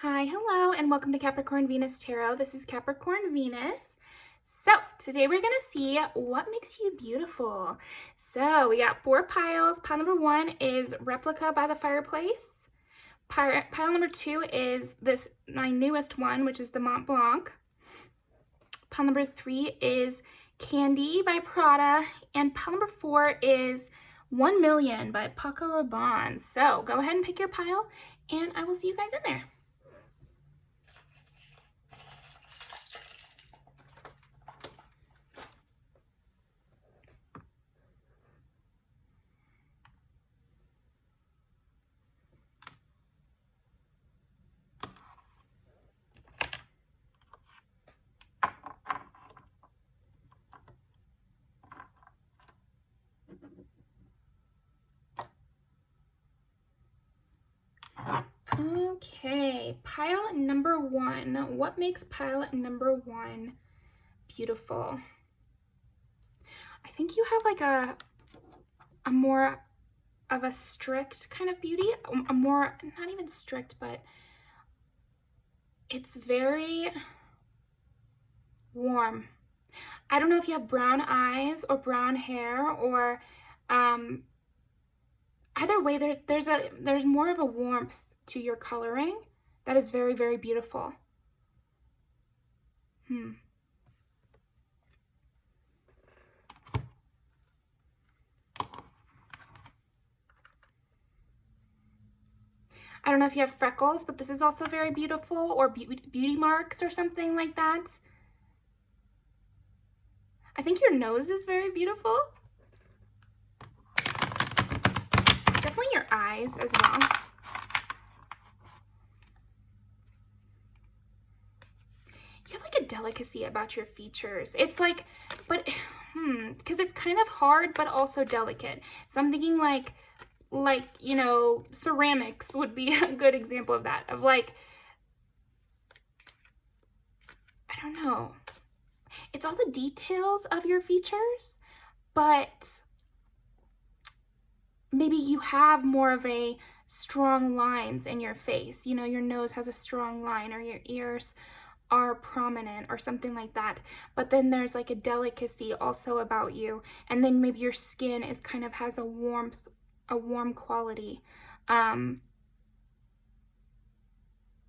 Hi, hello, and welcome to Capricorn Venus Tarot. This is Capricorn Venus. So today we're going to see what makes you beautiful. So we got 4 piles. Pile number 1 is Replica by the Fireplace. Pile number 2 is my newest one, which is the Mont Blanc. Pile number 3 is Candy by Prada. And pile number 4 is 1 Million by Paco Rabanne. So go ahead and pick your pile, and I will see you guys in there. Okay, pile number 1. What makes pile number 1 beautiful? I think you have like a more of a strict kind of beauty, a more, not even strict, but it's very warm. I don't know if you have brown eyes or brown hair, or either way, there's more of a warmth to your coloring that is very, very beautiful. I don't know if you have freckles, but this is also very beautiful, or beauty marks or something like that. I think your nose is very beautiful. Definitely your eyes as well. You have like a delicacy about your features. It's like, but, because it's kind of hard, but also delicate. So I'm thinking like, you know, ceramics would be a good example of that, of like, I don't know. It's all the details of your features, but maybe you have more of a strong lines in your face. You know, your nose has a strong line, or your ears are prominent or something like that. But then there's like a delicacy also about you. And then maybe your skin is kind of has a warm quality.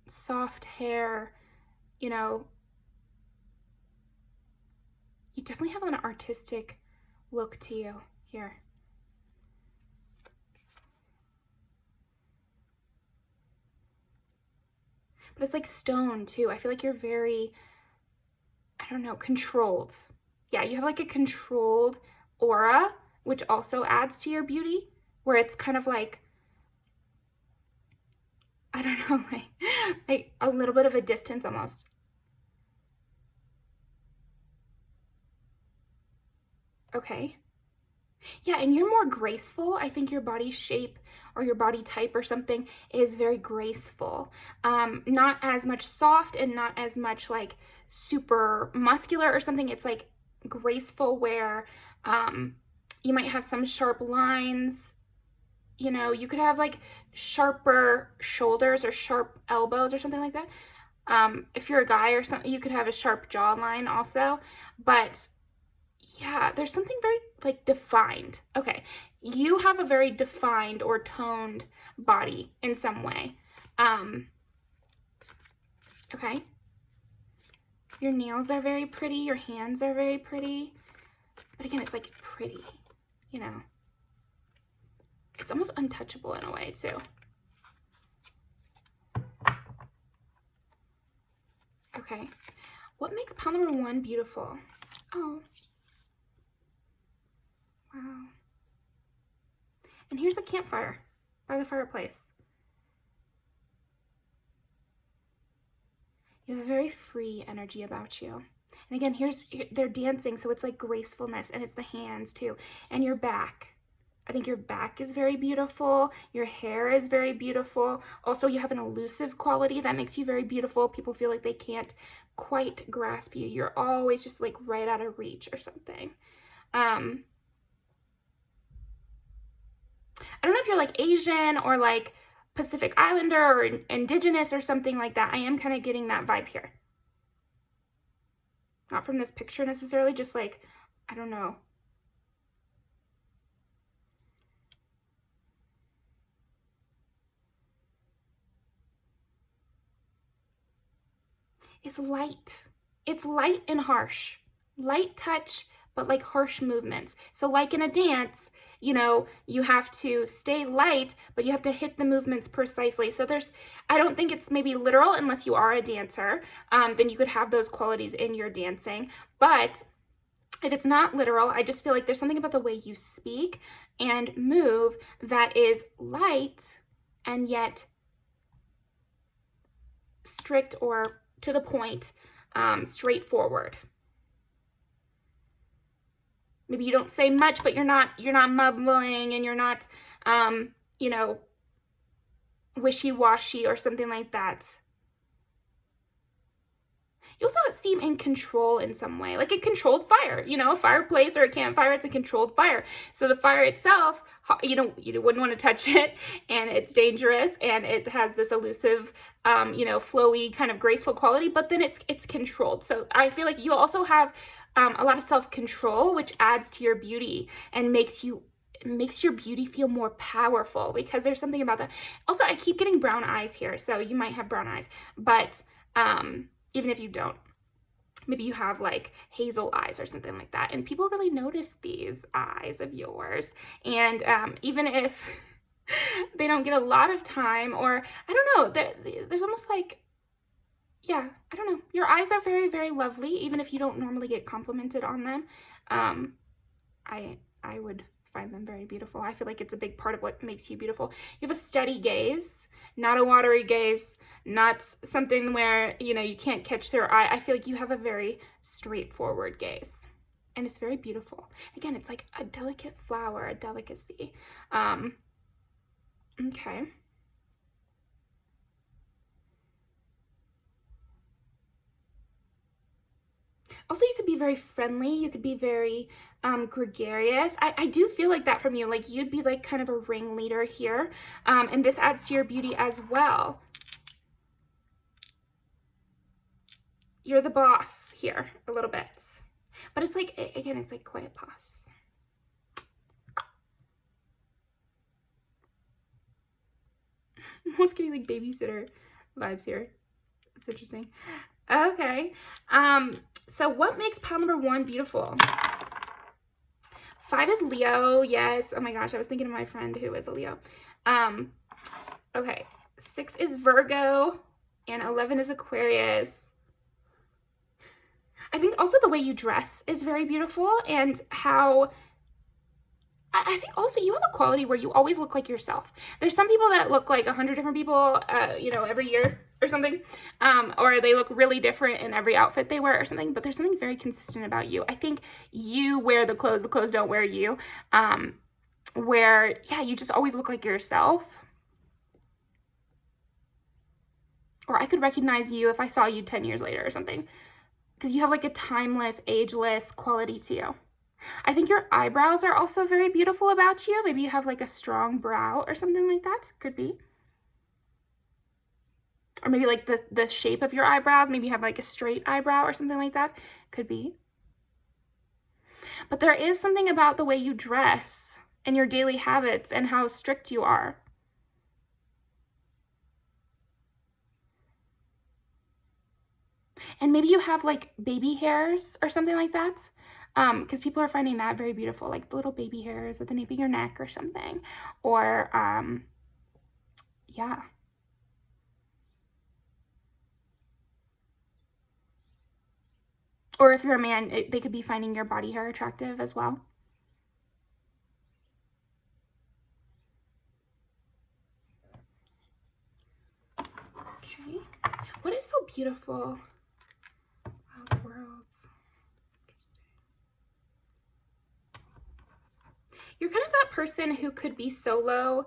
Soft hair, you know. You definitely have an artistic look to you here. But it's like stone too. I feel like you're very, I don't know, controlled. Yeah, you have like a controlled aura, which also adds to your beauty, where it's kind of like, I don't know, like a little bit of a distance almost. Okay. Yeah, and you're more graceful. I think your body shape or your body type or something is very graceful. Not as much soft, and not as much like super muscular or something. It's like graceful, where you might have some sharp lines. You know, you could have like sharper shoulders or sharp elbows or something like that. If you're a guy or something, you could have a sharp jawline also. But yeah, there's something very like defined. Okay, you have a very defined or toned body in some way. Okay. Your nails are very pretty, your hands are very pretty. But again, it's like pretty, you know. It's almost untouchable in a way too. Okay. What makes pile number 1 beautiful? Oh. Wow. And here's a campfire by the fireplace. You have a very free energy about you. And again, they're dancing, so it's like gracefulness, and it's the hands too. And your back. I think your back is very beautiful. Your hair is very beautiful. Also, you have an elusive quality that makes you very beautiful. People feel like they can't quite grasp you. You're always just like right out of reach or something. I don't know if you're like Asian or like Pacific Islander or indigenous or something like that. I am kind of getting that vibe here. Not from this picture necessarily, just like, I don't know. It's light. It's light and harsh. Light touch, but like harsh movements. So like in a dance, you know, you have to stay light, but you have to hit the movements precisely. So I don't think it's maybe literal unless you are a dancer. Then you could have those qualities in your dancing. But if it's not literal, I just feel like there's something about the way you speak and move that is light and yet strict or to the point, straightforward. Maybe you don't say much, but you're not mumbling and you're not, you know, wishy-washy or something like that. You also seem in control in some way, like a controlled fire, you know, a fireplace or a campfire, it's a controlled fire. So the fire itself, you wouldn't want to touch it, and it's dangerous, and it has this elusive, you know, flowy kind of graceful quality, but then it's controlled. So I feel like you also have a lot of self-control, which adds to your beauty and makes your beauty feel more powerful, because there's something about that. Also, I keep getting brown eyes here, so you might have brown eyes, but even if you don't, maybe you have like hazel eyes or something like that, and people really notice these eyes of yours. And even if they don't get a lot of time, or I don't know, there's almost like, yeah, I don't know, your eyes are very, very lovely, even if you don't normally get complimented on them. I would find them very beautiful. I feel like it's a big part of what makes you beautiful. You have a steady gaze, not a watery gaze, not something where, you know, you can't catch their eye. I feel like you have a very straightforward gaze, and it's very beautiful. Again, it's like a delicate flower, a delicacy. Okay. Also, you could be very friendly. You could be very gregarious. I do feel like that from you. Like you'd be like kind of a ringleader here. And this adds to your beauty as well. You're the boss here a little bit. But it's like, again, it's like quiet boss. I'm almost getting like babysitter vibes here. It's interesting. Okay. So what makes pile number 1 beautiful? 5 is Leo. Yes. Oh my gosh. I was thinking of my friend who is a Leo. Okay. 6 is Virgo, and 11 is Aquarius. I think also the way you dress is very beautiful, and how I think also you have a quality where you always look like yourself. There's some people that look like 100 different people, you know, every year or something, or they look really different in every outfit they wear or something, but there's something very consistent about you. I think you wear the clothes don't wear you, where, yeah, you just always look like yourself. Or I could recognize you if I saw you 10 years later or something, because you have like a timeless, ageless quality to you. I think your eyebrows are also very beautiful about you. Maybe you have like a strong brow or something like that. Could be. Or maybe like the shape of your eyebrows. Maybe you have like a straight eyebrow or something like that. Could be. But there is something about the way you dress and your daily habits and how strict you are. And maybe you have like baby hairs or something like that. Because people are finding that very beautiful, like the little baby hairs at the nape of your neck or something. Or, yeah. Or if you're a man, they could be finding your body hair attractive as well. Okay. What is so beautiful? Wow, worlds. You're kind of that person who could be solo,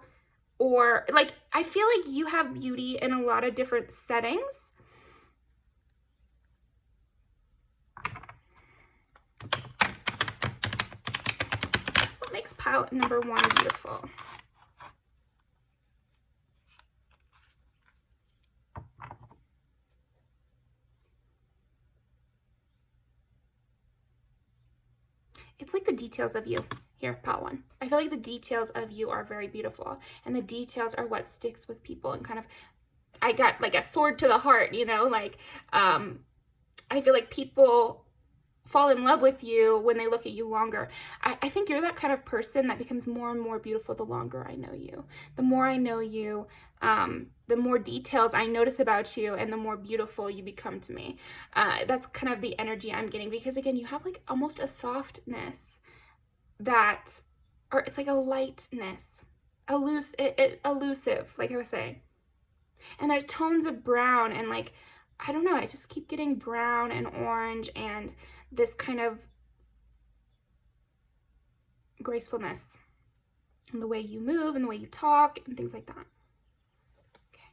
or like, I feel like you have beauty in a lot of different settings. What makes pile number 1 beautiful? it's like the details of you here, pile one. I feel like the details of you are very beautiful, and the details are what sticks with people, and kind of, I got like a sword to the heart, you know, like, I feel like people fall in love with you when they look at you longer. I think you're that kind of person that becomes more and more beautiful the longer I know you. The more I know you, the more details I notice about you, and the more beautiful you become to me. That's kind of the energy I'm getting, because again, you have like almost a softness that, or it's like a lightness, elusive, like I was saying. And there's tones of brown, and like, I don't know, I just keep getting brown and orange and this kind of gracefulness in the way you move and the way you talk and things like that. Okay.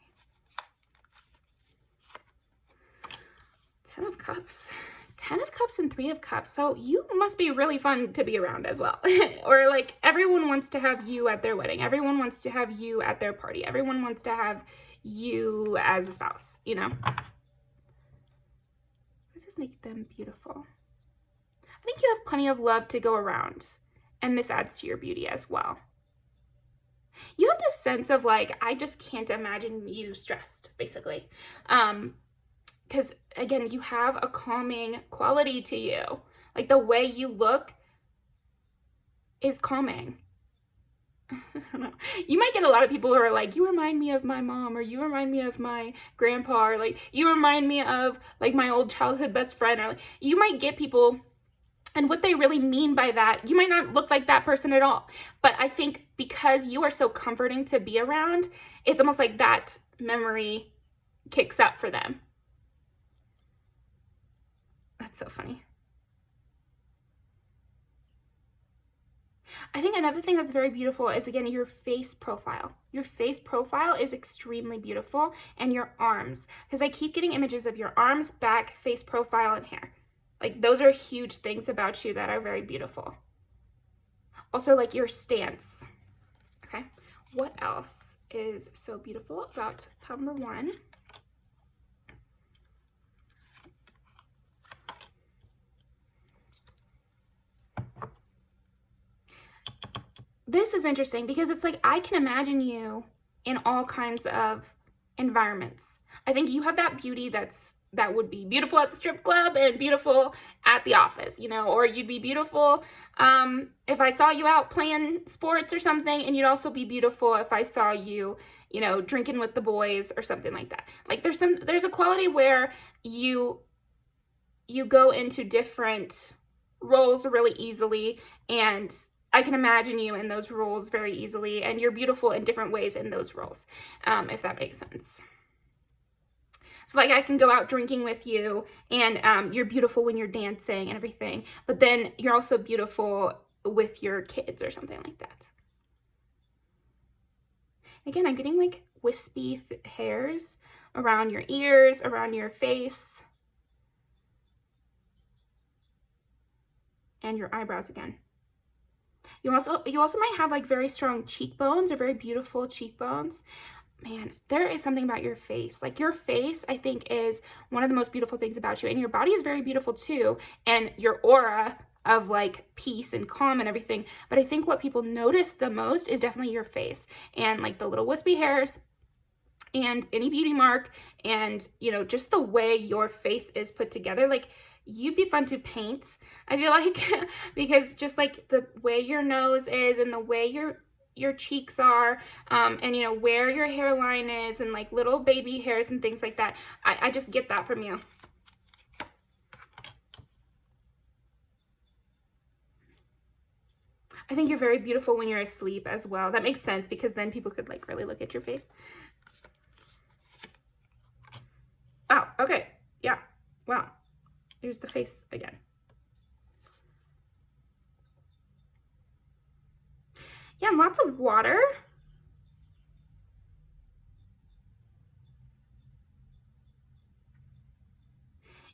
10 of Cups. 10 of Cups and 3 of Cups. So you must be really fun to be around as well. Or like, everyone wants to have you at their wedding. Everyone wants to have you at their party. Everyone wants to have you as a spouse, you know? How does this make them beautiful? I think you have plenty of love to go around, and this adds to your beauty as well. You have this sense of like, I just can't imagine you stressed, basically. Because again, you have a calming quality to you. Like, the way you look is calming. I don't know. You might get a lot of people who are like, you remind me of my mom, or you remind me of my grandpa, or like, you remind me of like my old childhood best friend, or like, you might get people, and what they really mean by that, you might not look like that person at all. But I think because you are so comforting to be around, it's almost like that memory kicks up for them. That's so funny. I think another thing that's very beautiful is, again, your face profile. Your face profile is extremely beautiful, and your arms, because I keep getting images of your arms, back, face profile, and hair. Like, those are huge things about you that are very beautiful. Also, like your stance. Okay, what else is so beautiful about pile number 1? This is interesting because it's like, I can imagine you in all kinds of environments. I think you have that beauty that would be beautiful at the strip club and beautiful at the office, you know, or you'd be beautiful if I saw you out playing sports or something, and you'd also be beautiful if I saw you, you know, drinking with the boys or something like that. Like, there's a quality where you go into different roles really easily, and I can imagine you in those roles very easily, and you're beautiful in different ways in those roles, if that makes sense. So like, I can go out drinking with you, and you're beautiful when you're dancing and everything, but then you're also beautiful with your kids or something like that. Again, I'm getting like wispy hairs around your ears, around your face, and your eyebrows again. You also might have like very strong cheekbones, or very beautiful cheekbones. Man, there is something about your face. Like, your face, I think, is one of the most beautiful things about you. And your body is very beautiful too. And your aura of like peace and calm and everything. But I think what people notice the most is definitely your face. And like the little wispy hairs, and any beauty mark, and, you know, just the way your face is put together. Like, you'd be fun to paint, I feel like, because just like the way your nose is, and the way your cheeks are, and, you know, where your hairline is, and like little baby hairs and things like that. I just get that from you. I think you're very beautiful when you're asleep as well. That makes sense, because then people could like really look at your face. Oh, okay. Yeah. Wow. Here's the face again. Yeah, and lots of water.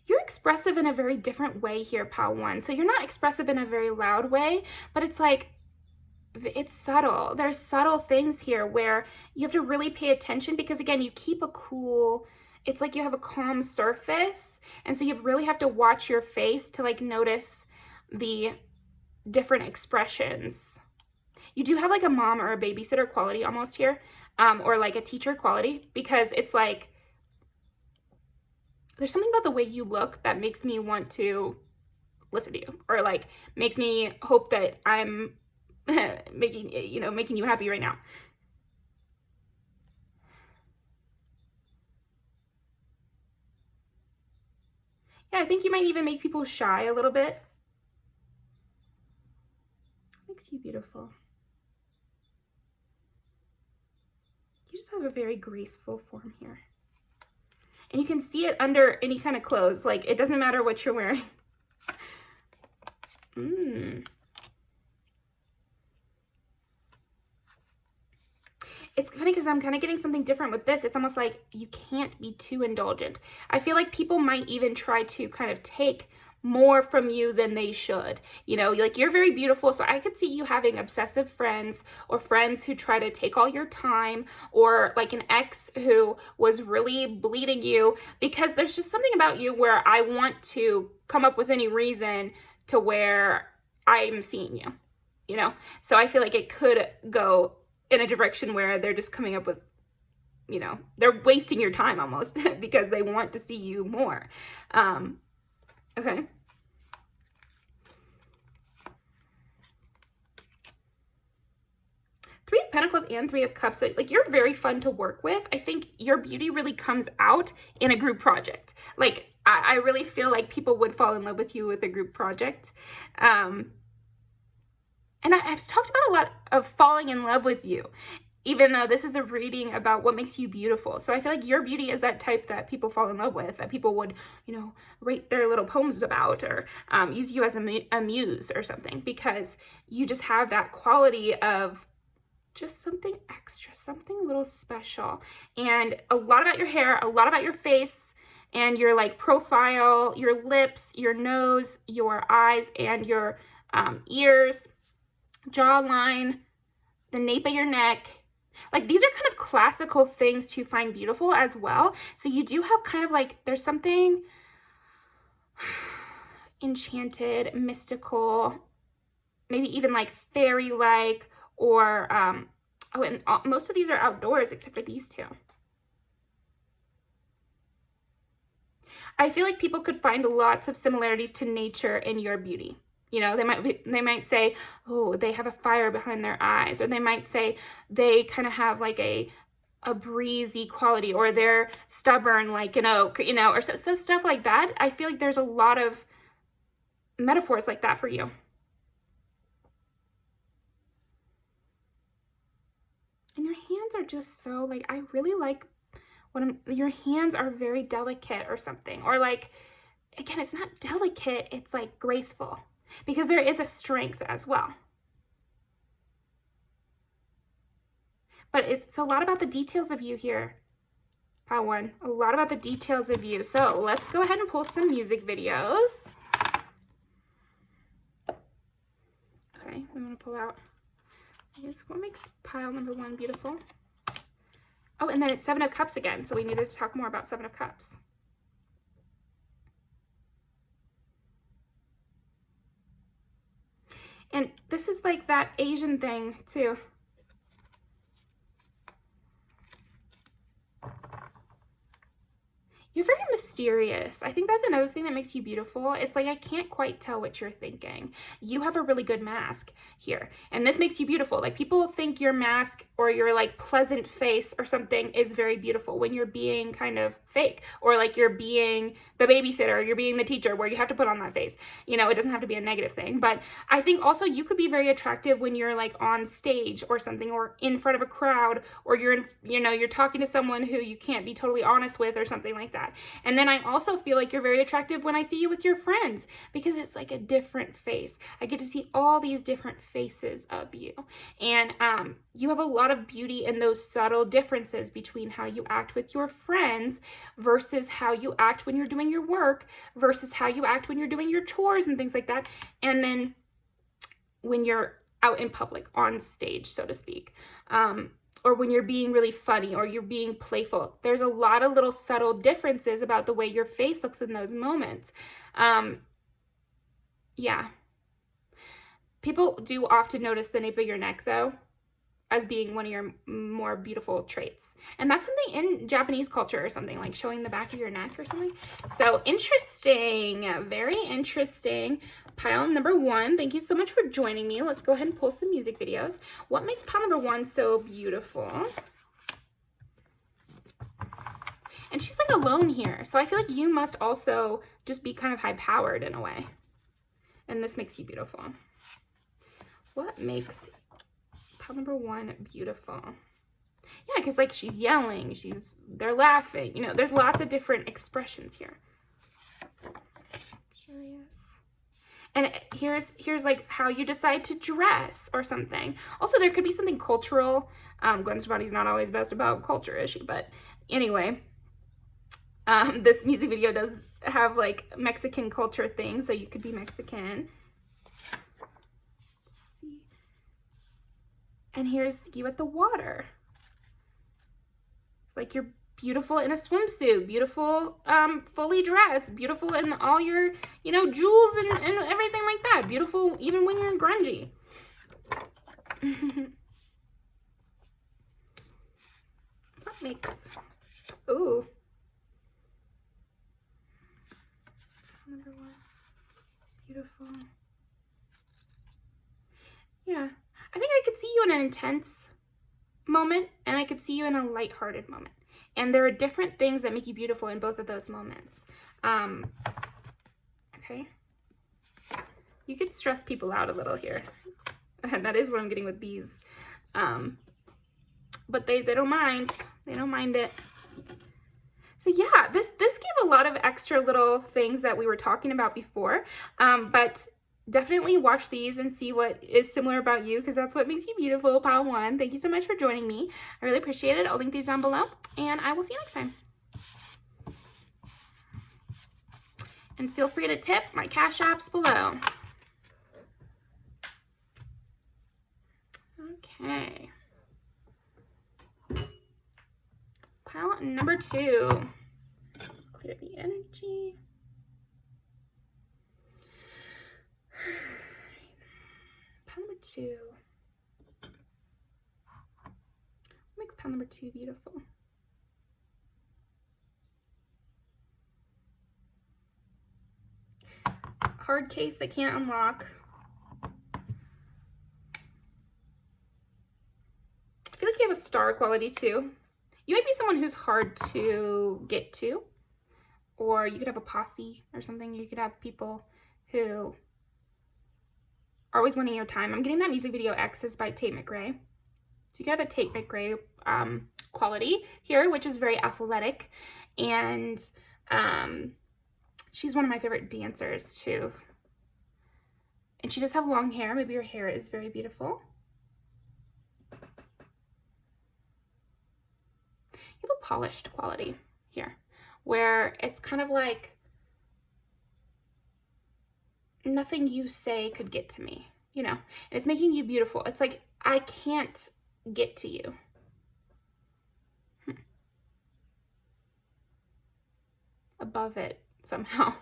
You're expressive in a very different way here, pile 1. So you're not expressive in a very loud way, but it's like, it's subtle. There's subtle things here where you have to really pay attention, because again, you keep a cool, it's like you have a calm surface, and so you really have to watch your face to like notice the different expressions. You do have like a mom or a babysitter quality almost here, or like a teacher quality, because it's like, there's something about the way you look that makes me want to listen to you, or like makes me hope that I'm making you happy right now. Yeah, I think you might even make people shy a little bit. Makes you beautiful. You just have a very graceful form here. And you can see it under any kind of clothes. Like, it doesn't matter what you're wearing. It's funny because I'm kind of getting something different with this. It's almost like you can't be too indulgent. I feel like people might even try to kind of take more from you than they should. You know, like, you're very beautiful, so I could see you having obsessive friends, or friends who try to take all your time, or like an ex who was really bleeding you, because there's just something about you where I want to come up with any reason to where I'm seeing you, you know? So I feel like it could go in a direction where they're just coming up with, you know, they're wasting your time almost because they want to see you more. Okay. Three of Pentacles and Three of Cups, like, you're very fun to work with. I think your beauty really comes out in a group project. Like, I really feel like people would fall in love with you with a group project. And I've talked about a lot of falling in love with you, even though this is a reading about what makes you beautiful. So I feel like your beauty is that type that people fall in love with, that people would, you know, write their little poems about, or use you as a muse or something, because you just have that quality of just something extra, something a little special. And a lot about your hair, a lot about your face, and your like profile, your lips, your nose, your eyes, and your ears, jawline, the nape of your neck. Like, these are kind of classical things to find beautiful as well. So you do have kind of like, there's something enchanted, mystical, maybe even like fairy-like, or oh, and most of these are outdoors except for these two. I feel like people could find lots of similarities to nature in your beauty. You know, they might say, oh, they have a fire behind their eyes, or they might say they kind of have like a breezy quality, or they're stubborn like an oak, you know, or so stuff like that. I feel like there's a lot of metaphors like that for you. And your hands are just so, like, I really like your hands are very delicate or something, or like, again, it's not delicate, it's like graceful, because there is a strength as well. But it's a lot about the details of you here, Pile 1. A lot about the details of you. So let's go ahead and pull some music videos. Okay, I'm going to pull out, I guess, what makes pile number 1 beautiful? Oh, and then it's 7 of Cups again, so we needed to talk more about 7 of Cups. And this is like that Asian thing too. You're very mysterious. I think that's another thing that makes you beautiful. It's like, I can't quite tell what you're thinking. You have a really good mask here, and this makes you beautiful. Like, people think your mask or your like pleasant face or something is very beautiful when you're being kind of fake, or like you're being the babysitter, or you're being the teacher, where you have to put on that face. You know, it doesn't have to be a negative thing, but I think also you could be very attractive when you're like on stage or something, or in front of a crowd, or you're in, you know, you're talking to someone who you can't be totally honest with or something like that. And then I also feel like you're very attractive when I see you with your friends, because it's like a different face. I get to see all these different faces of you. And you have a lot of beauty in those subtle differences between how you act with your friends versus how you act when you're doing your work versus how you act when you're doing your chores and things like that. And then when you're out in public, on stage, so to speak. Or when you're being really funny, or you're being playful. There's a lot of little subtle differences about the way your face looks in those moments. Yeah. People do often notice the nape of your neck, though, as being one of your more beautiful traits. And that's something in Japanese culture or something, like showing the back of your neck or something. So interesting, very interesting. Pile number 1, thank you so much for joining me. Let's go ahead and pull some music videos. What makes pile number 1 so beautiful? And she's like alone here. So I feel like you must also just be kind of high powered in a way. And this makes you beautiful. What makes pile number 1 beautiful? Yeah, because like she's yelling, they're laughing, you know, there's lots of different expressions here. Curious. And here's like how you decide to dress or something. Also, there could be something cultural. Gwen's body's not always best about culture, is she? But anyway, this music video does have like Mexican culture things, so you could be Mexican. And here's you at the water. It's like you're beautiful in a swimsuit, beautiful, fully dressed, beautiful in all your, you know, jewels and everything like that. Beautiful even when you're grungy. What makes, ooh. Number 1, beautiful. Yeah. I think I could see you in an intense moment, and I could see you in a lighthearted moment. And there are different things that make you beautiful in both of those moments. Okay. You could stress people out a little here. And that is what I'm getting with these. But they don't mind. They don't mind it. So yeah, this gave a lot of extra little things that we were talking about before. But definitely watch these and see what is similar about you, because that's what makes you beautiful, pile 1. Thank you so much for joining me. I really appreciate it. I'll link these down below, and I will see you next time. And feel free to tip. My Cash App's below. Okay. Pile number 2. Let's clear the energy. Pile number 2. What makes pile number 2 beautiful? Hard case that can't unlock. I feel like you have a star quality too. You might be someone who's hard to get to, or you could have a posse or something. You could have people who are always wanting your time. I'm getting that music video X's by Tate McRae. So you could have a Tate McRae quality here, which is very athletic. And she's one of my favorite dancers too. And she does have long hair. Maybe her hair is very beautiful. You have a polished quality here, where it's kind of like nothing you say could get to me, you know, and it's making you beautiful. It's like, I can't get to you. Above it somehow.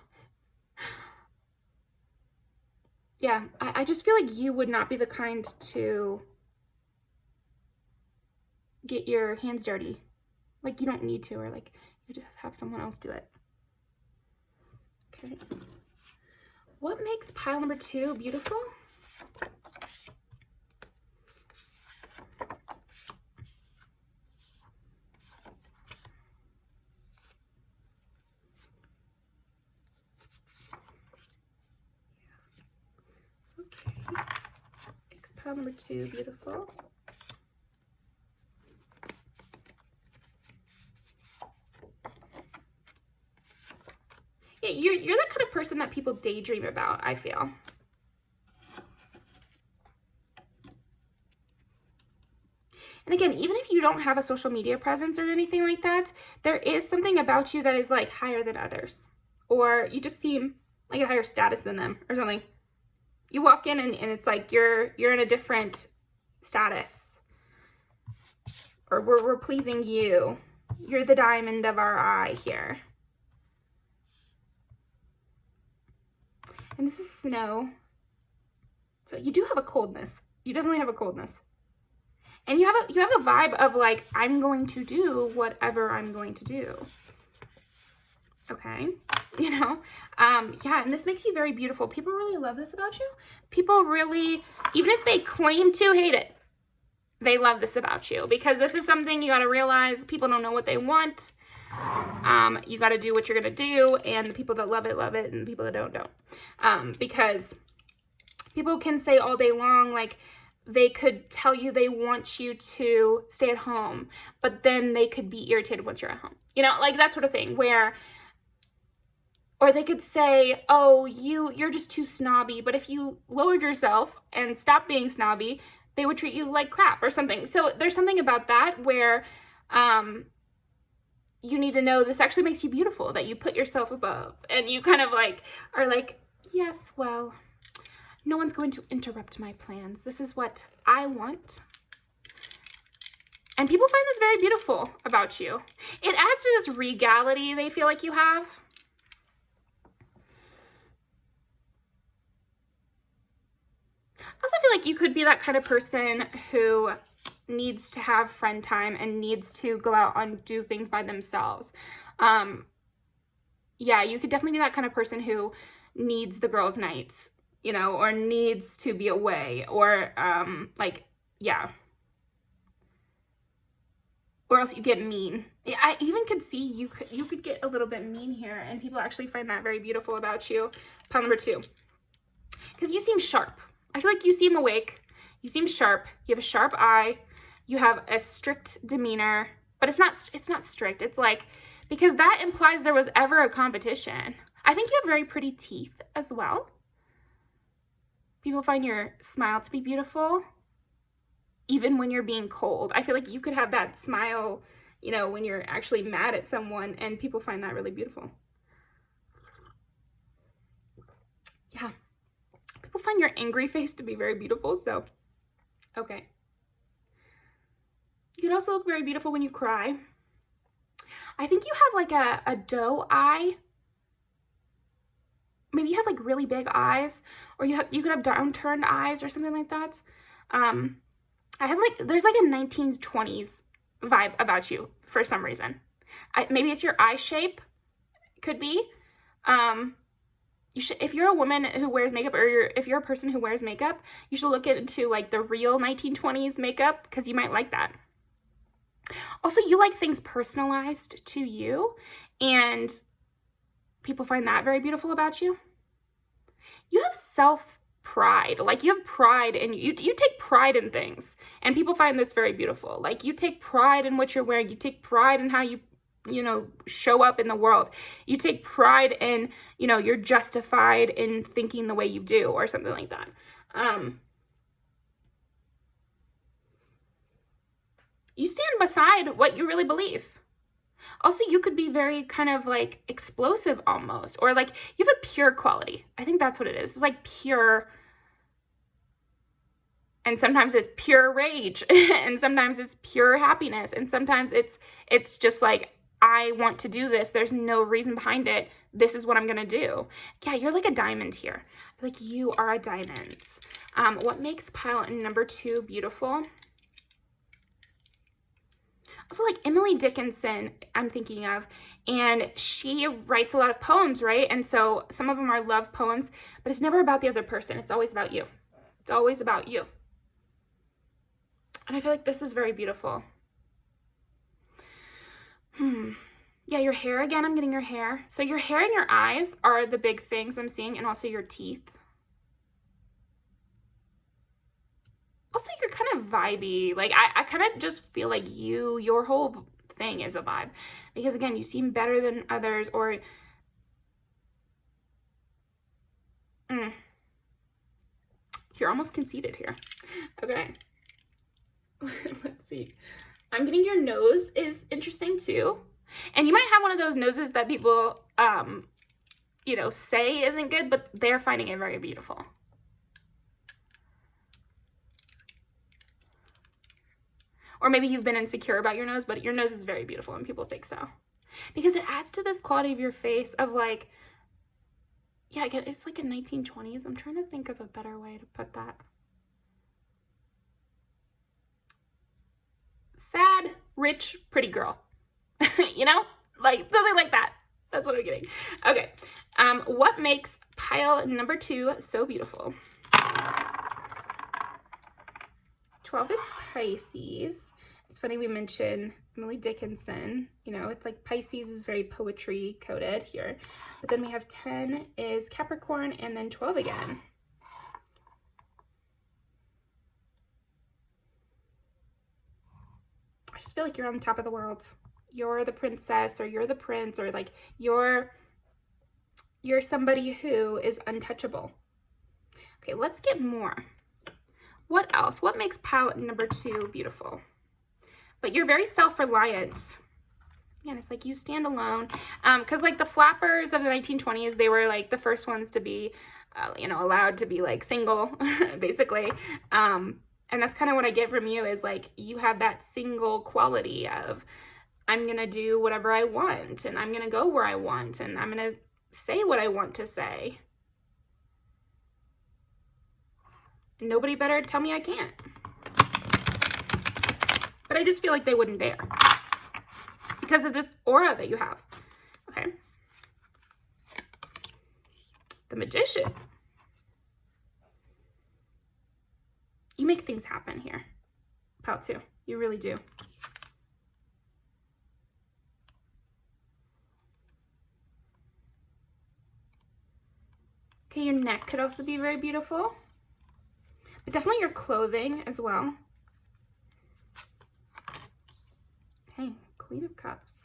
Yeah, I just feel like you would not be the kind to get your hands dirty. Like, you don't need to, or like, you just have someone else do it. Okay. What makes pile number 2 beautiful? Okay. Makes pile number 2 beautiful. Yeah, you're the kind of person that people daydream about, I feel. And again, even if you don't have a social media presence or anything like that, there is something about you that is like higher than others. Or you just seem like a higher status than them or something. You walk in and it's like you're in a different status. Or we're pleasing you. You're the diamond of our eye here. And this is snow. So you do have a coldness. You definitely have a coldness. And you have a vibe of like, I'm going to do whatever I'm going to do. Okay, you know, yeah, and this makes you very beautiful. People really love this about you. People really, even if they claim to hate it, they love this about you, because this is something you got to realize. People don't know what they want. You got to do what you're going to do, and the people that love it, and the people that don't. Because people can say all day long, like, they could tell you they want you to stay at home, but then they could be irritated once you're at home. You know, like that sort of thing, where, or they could say, oh, you're just too snobby, but if you lowered yourself and stopped being snobby, they would treat you like crap or something. So there's something about that where you need to know this actually makes you beautiful, that you put yourself above, and you kind of like are like, yes, well, no one's going to interrupt my plans. This is what I want. And people find this very beautiful about you. It adds to this regality they feel like you have. I also feel like you could be that kind of person who needs to have friend time and needs to go out and do things by themselves. Yeah, you could definitely be that kind of person who needs the girls' nights, you know, or needs to be away, or like, yeah. Or else you get mean. I even could see you could get a little bit mean here, and people actually find that very beautiful about you. Pile number 2. Because you seem sharp. I feel like you seem awake. You seem sharp. You have a sharp eye. You have a strict demeanor, but it's not strict. It's like, because that implies there was ever a competition. I think you have very pretty teeth as well. People find your smile to be beautiful, even when you're being cold. I feel like you could have that smile, you know, when you're actually mad at someone, and people find that really beautiful. Yeah. People find your angry face to be very beautiful, so, okay. You could also look very beautiful when you cry. I think you have like a doe eye. Maybe you have like really big eyes, or you could have downturned eyes or something like that. I have like, there's like a 1920s vibe about you for some reason. Maybe it's your eye shape, could be. You should, if you're a woman who wears makeup, or if you're a person who wears makeup, you should look into like the real 1920s makeup, because you might like that. Also, you like things personalized to you, and people find that very beautiful about you. You have self-pride. Like, you have pride, and you take pride in things, and people find this very beautiful. Like, you take pride in what you're wearing. You take pride in how you know, show up in the world. You take pride in, you know, you're justified in thinking the way you do, or something like that. You stand beside what you really believe. Also, you could be very kind of like explosive almost, or like you have a pure quality. I think that's what it is. It's like pure. And sometimes it's pure rage, and sometimes it's pure happiness, and sometimes it's just like, I want to do this. There's no reason behind it. This is what I'm going to do. Yeah, you're like a diamond here. Like, you are a diamond. What makes pile number 2 beautiful? Also, like Emily Dickinson, I'm thinking of, and she writes a lot of poems, right? And so some of them are love poems, but it's never about the other person. It's always about you. It's always about you. And I feel like this is very beautiful. Yeah, your hair again. I'm getting your hair. So your hair and your eyes are the big things I'm seeing, and also your teeth. Also, you're kind of vibey. Like, I kind of just feel like your whole thing is a vibe. Because, again, you seem better than others, or... You're almost conceited here. Okay. Let's see. I'm getting your nose is interesting, too. And you might have one of those noses that people, you know, say isn't good, but they're finding it very beautiful. Or maybe you've been insecure about your nose, but your nose is very beautiful and people think so. Because it adds to this quality of your face of like, Yeah, again, it's like in 1920s. I'm trying to think of a better way to put that. Sad, rich, pretty girl. You know? Like, something like that. That's what I'm getting. Okay. What makes pile number 2 so beautiful? 12 is Pisces. It's funny we mention Emily Dickinson. You know, it's like Pisces is very poetry coded here. But then we have 10 is Capricorn, and then 12 again. I just feel like you're on the top of the world. You're the princess, or you're the prince, or like you're somebody who is untouchable. Okay, let's get more. What else? What makes pile number 2 beautiful? But you're very self-reliant. Again, it's like you stand alone. Because like the flappers of the 1920s, they were like the first ones to be, you know, allowed to be like single, basically. And that's kind of what I get from you is like you have that single quality of I'm going to do whatever I want, and I'm going to go where I want, and I'm going to say what I want to say. Nobody better tell me I can't. But I just feel like they wouldn't dare because of this aura that you have. Okay. The Magician. You make things happen here. Pile 2. You really do. Okay, your neck could also be very beautiful. But definitely your clothing as well. Okay, Queen of Cups.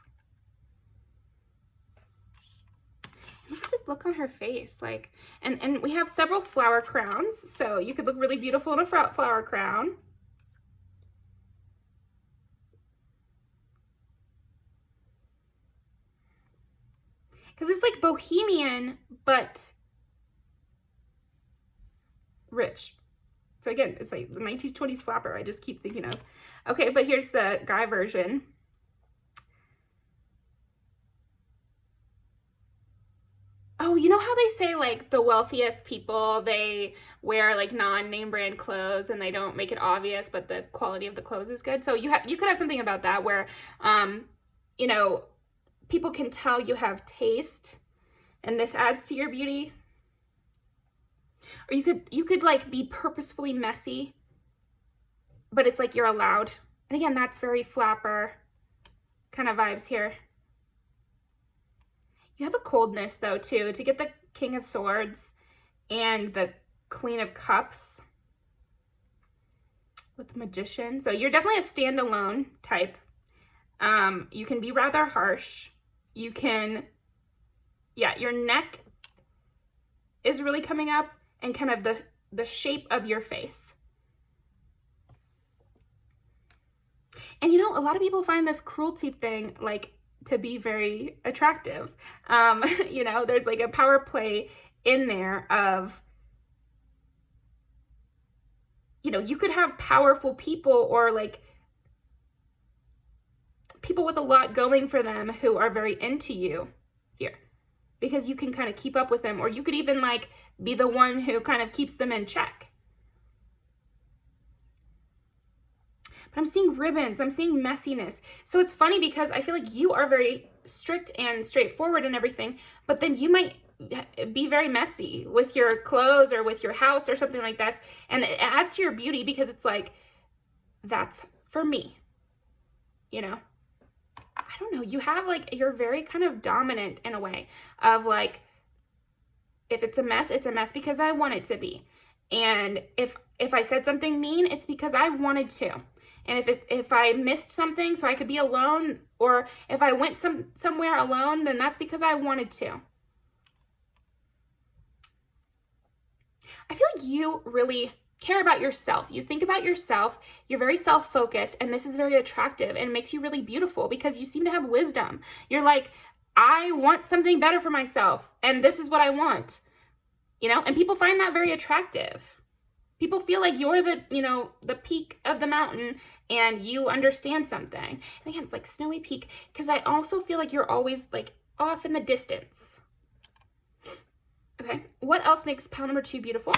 Look at this look on her face. Like, and we have several flower crowns, so you could look really beautiful in a flower crown. Because it's like bohemian, but rich. So again, it's like the 1920s flapper I just keep thinking of. Okay, but here's the guy version. Oh, you know how they say like the wealthiest people, they wear like non-name brand clothes and they don't make it obvious, but the quality of the clothes is good. So you could have something about that where, you know, people can tell you have taste, and this adds to your beauty. Or you could like be purposefully messy, but it's like you're allowed. And again, that's very flapper kind of vibes here. You have a coldness though too, to get the King of Swords and the Queen of Cups with the Magician. So you're definitely a standalone type. You can be rather harsh. You can, yeah, your neck is really coming up, and kind of the shape of your face. And you know, a lot of people find this cruelty thing like to be very attractive. You know, there's like a power play in there of, you know, you could have powerful people or like people with a lot going for them who are very into you here, because you can kind of keep up with them, or you could even like be the one who kind of keeps them in check. But I'm seeing ribbons, I'm seeing messiness. So it's funny because I feel like you are very strict and straightforward and everything, but then you might be very messy with your clothes or with your house or something like that. And it adds to your beauty because it's like, that's for me, you know? I don't know, you have like, you're very kind of dominant in a way of like, if it's a mess because I want it to be. And if I said something mean, it's because I wanted to. And if I missed something so I could be alone, or if I went somewhere alone, then that's because I wanted to. I feel like you really care about yourself. You think about yourself. You're very self-focused, and this is very attractive and makes you really beautiful because you seem to have wisdom. You're like, I want something better for myself, and this is what I want, you know? And people find that very attractive. People feel like you're the, you know, the peak of the mountain and you understand something. And again, it's like snowy peak, because I also feel like you're always like off in the distance. Okay, what else makes pile number 2 beautiful?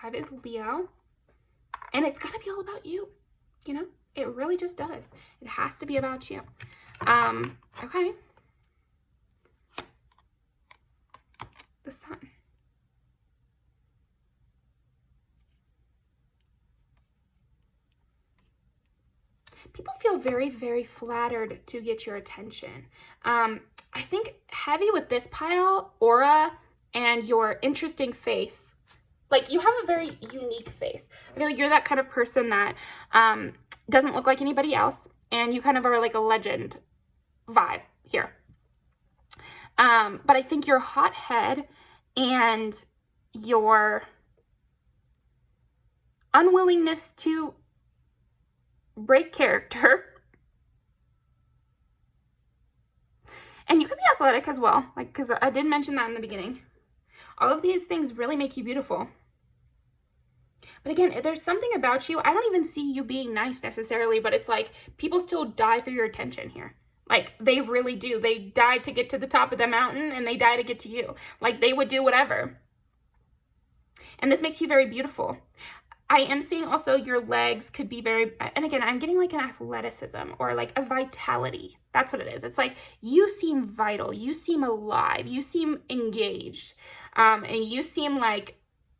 5 is Leo. And it's got to be all about you, you know? It really just does. It has to be about you. Okay. The Sun. People feel very, very flattered to get your attention. I think heavy with this pile, aura, and your interesting face. Like, you have a very unique face. I feel like you're that kind of person that doesn't look like anybody else, and you kind of are like a legend vibe here. But I think your hothead and your unwillingness to break character, and you could be athletic as well, like, because I did mention that in the beginning. All of these things really make you beautiful. But again, there's something about you. I don't even see you being nice necessarily, but it's like people still die for your attention here. Like, they really do. They died to get to the top of the mountain, and they die to get to you. Like, they would do whatever. And this makes you very beautiful. I am seeing also your legs could be very, and again, I'm getting like an athleticism or like a vitality. That's what it is. It's like you seem vital. You seem alive. You seem engaged. And you seem like,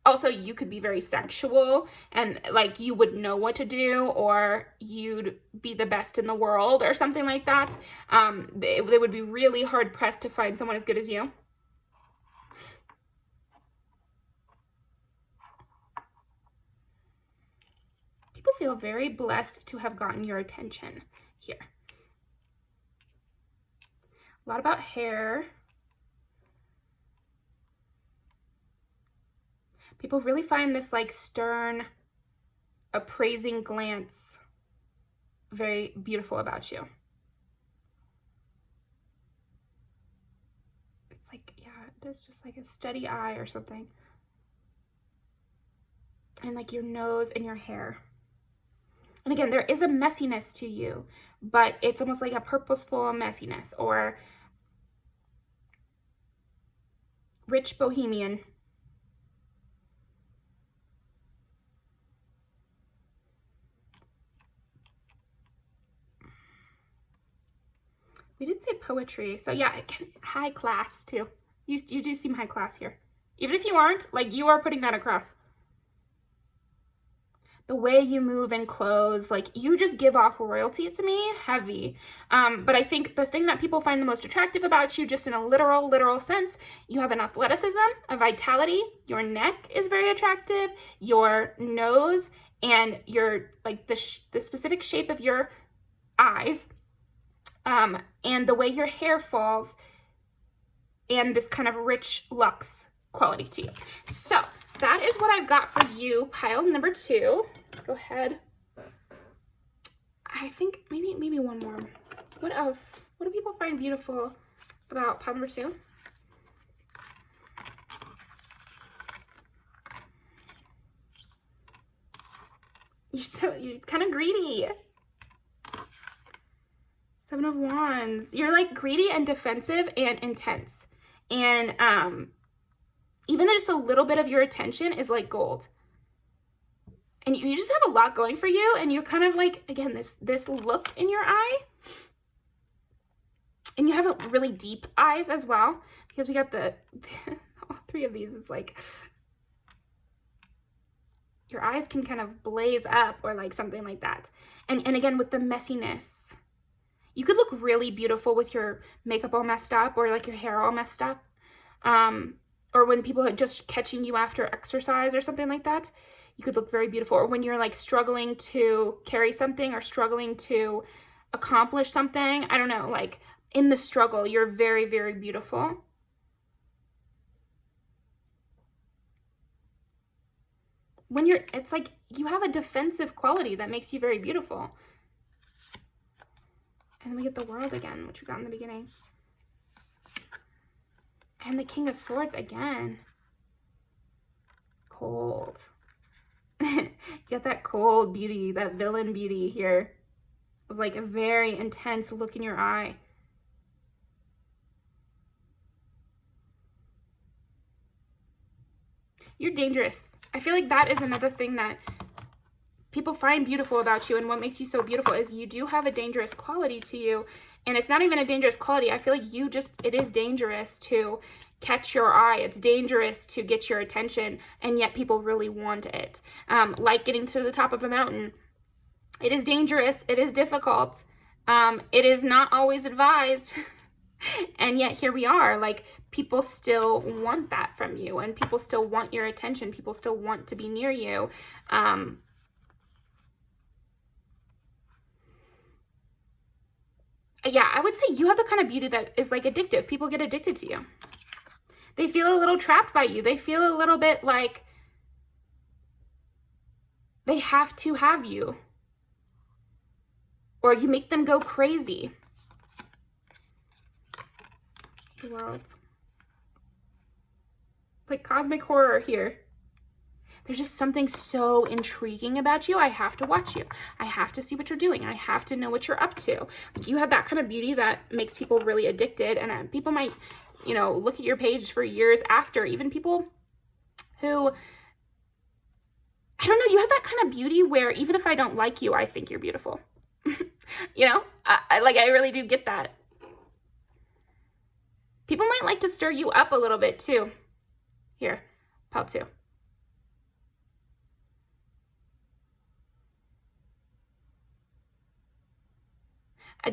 also you could be very sexual and like you would know what to do, or you'd be the best in the world or something like that. They would be really hard pressed to find someone as good as you. People feel very blessed to have gotten your attention here. A lot about hair. People really find this like stern, appraising glance very beautiful about you. It's like, yeah, it's just like a steady eye or something. And like your nose and your hair. And again, there is a messiness to you, but it's almost like a purposeful messiness or rich bohemian. We did say poetry. So yeah, again, high class too. You do seem high class here. Even if you aren't, like, you are putting that across. The way you move in clothes, like, you just give off royalty to me, heavy. But I think the thing that people find the most attractive about you, just in a literal sense, you have an athleticism, a vitality, your neck is very attractive, your nose, and your, like, the specific shape of your eyes, and the way your hair falls, and this kind of rich luxe quality to you. So that is what I've got for you, pile number 2. Let's go ahead. I think maybe one more. What else? What do people find beautiful about pile number 2? You're kind of greedy. 7 of Wands. You're like greedy and defensive and intense. And even just a little bit of your attention is like gold. And you just have a lot going for you, and you're kind of like, again, this look in your eye. And you have really deep eyes as well, because we got all 3 of these. It's like your eyes can kind of blaze up or like something like that. And again, with the messiness, you could look really beautiful with your makeup all messed up or like your hair all messed up. Or when people are just catching you after exercise or something like that, you could look very beautiful. Or when you're like struggling to carry something or struggling to accomplish something, I don't know, like in the struggle, you're very, very beautiful. It's like you have a defensive quality that makes you very beautiful. And then we get the World again, which we got in the beginning. And the King of Swords again. Cold. You got that cold beauty, that villain beauty here. Of like a very intense look in your eye. You're dangerous. I feel like that is another thing that people find beautiful about you, and what makes you so beautiful is you do have a dangerous quality to you. And it's not even a dangerous quality. I feel like it is dangerous to catch your eye. It's dangerous to get your attention, and yet people really want it. Like getting to the top of a mountain. It is dangerous. It is difficult. It is not always advised. And yet here we are, like, people still want that from you, and people still want your attention. People still want to be near you. Yeah, I would say you have the kind of beauty that is like addictive. People get addicted to you. They feel a little trapped by you. They feel a little bit like they have to have you. Or you make them go crazy. The world. It's like cosmic horror here. There's just something so intriguing about you. I have to watch you. I have to see what you're doing. I have to know what you're up to. Like, you have that kind of beauty that makes people really addicted. And people might, you know, look at your page for years after. Even people who, I don't know, you have that kind of beauty where even if I don't like you, I think you're beautiful. You know, I really do get that. People might like to stir you up a little bit too. Here, pile 2.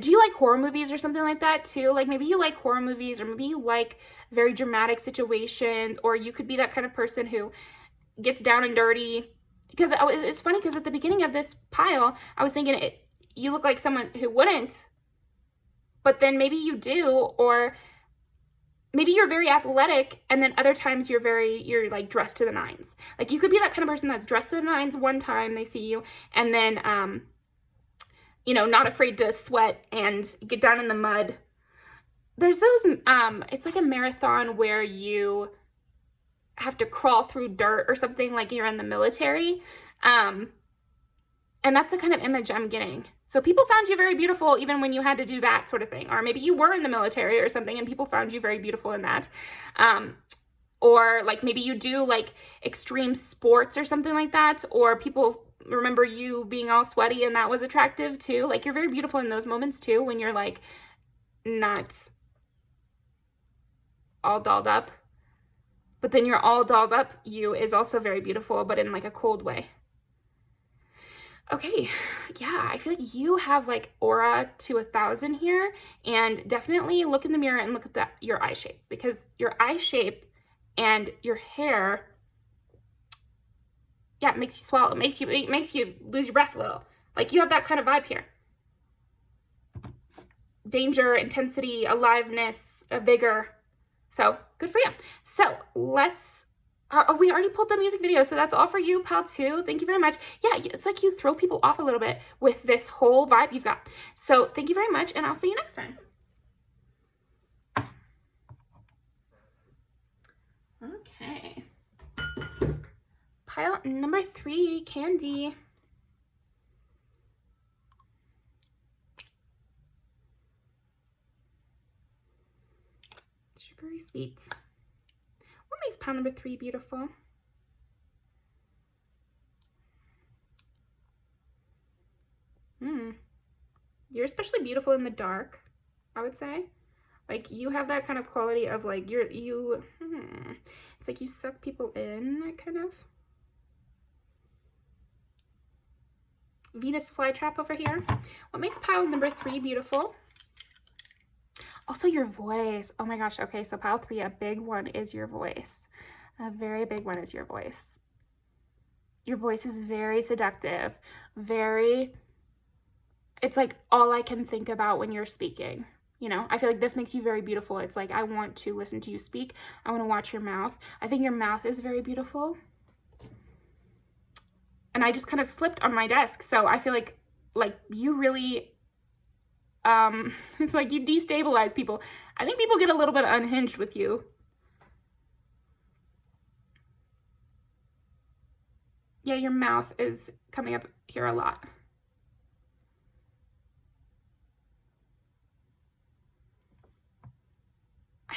Do you like horror movies or something like that too? Like, maybe you like horror movies, or maybe you like very dramatic situations, or you could be that kind of person who gets down and dirty. Because it's funny, because at the beginning of this pile, I was thinking you look like someone who wouldn't, but then maybe you do, or maybe you're very athletic, and then other times you're like dressed to the nines. Like, you could be that kind of person that's dressed to the nines one time they see you, and then you know, not afraid to sweat and get down in the mud. There's those, it's like a marathon where you have to crawl through dirt or something, like you're in the military. And that's the kind of image I'm getting. So people found you very beautiful even when you had to do that sort of thing. Or maybe you were in the military or something and people found you very beautiful in that. Or like maybe you do like extreme sports or something like that. Or people remember you being all sweaty and that was attractive too. Like, you're very beautiful in those moments too, when you're like not all dolled up, but then you're all dolled up you is also very beautiful, but in like a cold way. Okay, yeah, I feel like you have like aura to 1,000 here, and definitely look in the mirror and look at your eye shape, because your eye shape and your hair, yeah, it makes you swallow. It makes you lose your breath a little. Like, you have that kind of vibe here. Danger, intensity, aliveness, vigor. So, good for you. So, let's, we already pulled the music video, so that's all for you, pal 2. Thank you very much. Yeah, it's like you throw people off a little bit with this whole vibe you've got. So, thank you very much, and I'll see you next time. Okay. Pile number 3, Candy. Sugary sweets. What makes pile number 3 beautiful? You're especially beautiful in the dark, I would say. Like, you have that kind of quality of like, it's like you suck people in, kind of. Venus flytrap over here. What makes pile number 3 beautiful? Also, your voice. Oh my gosh. Okay, so pile 3, a big one is your voice. A very big one is your voice. Your voice is very seductive. It's like all I can think about when you're speaking. You know, I feel like this makes you very beautiful. It's like, I want to listen to you speak. I want to watch your mouth. I think your mouth is very beautiful. And I just kind of slipped on my desk. So I feel like you really, it's like you destabilize people. I think people get a little bit unhinged with you. Yeah, your mouth is coming up here a lot. I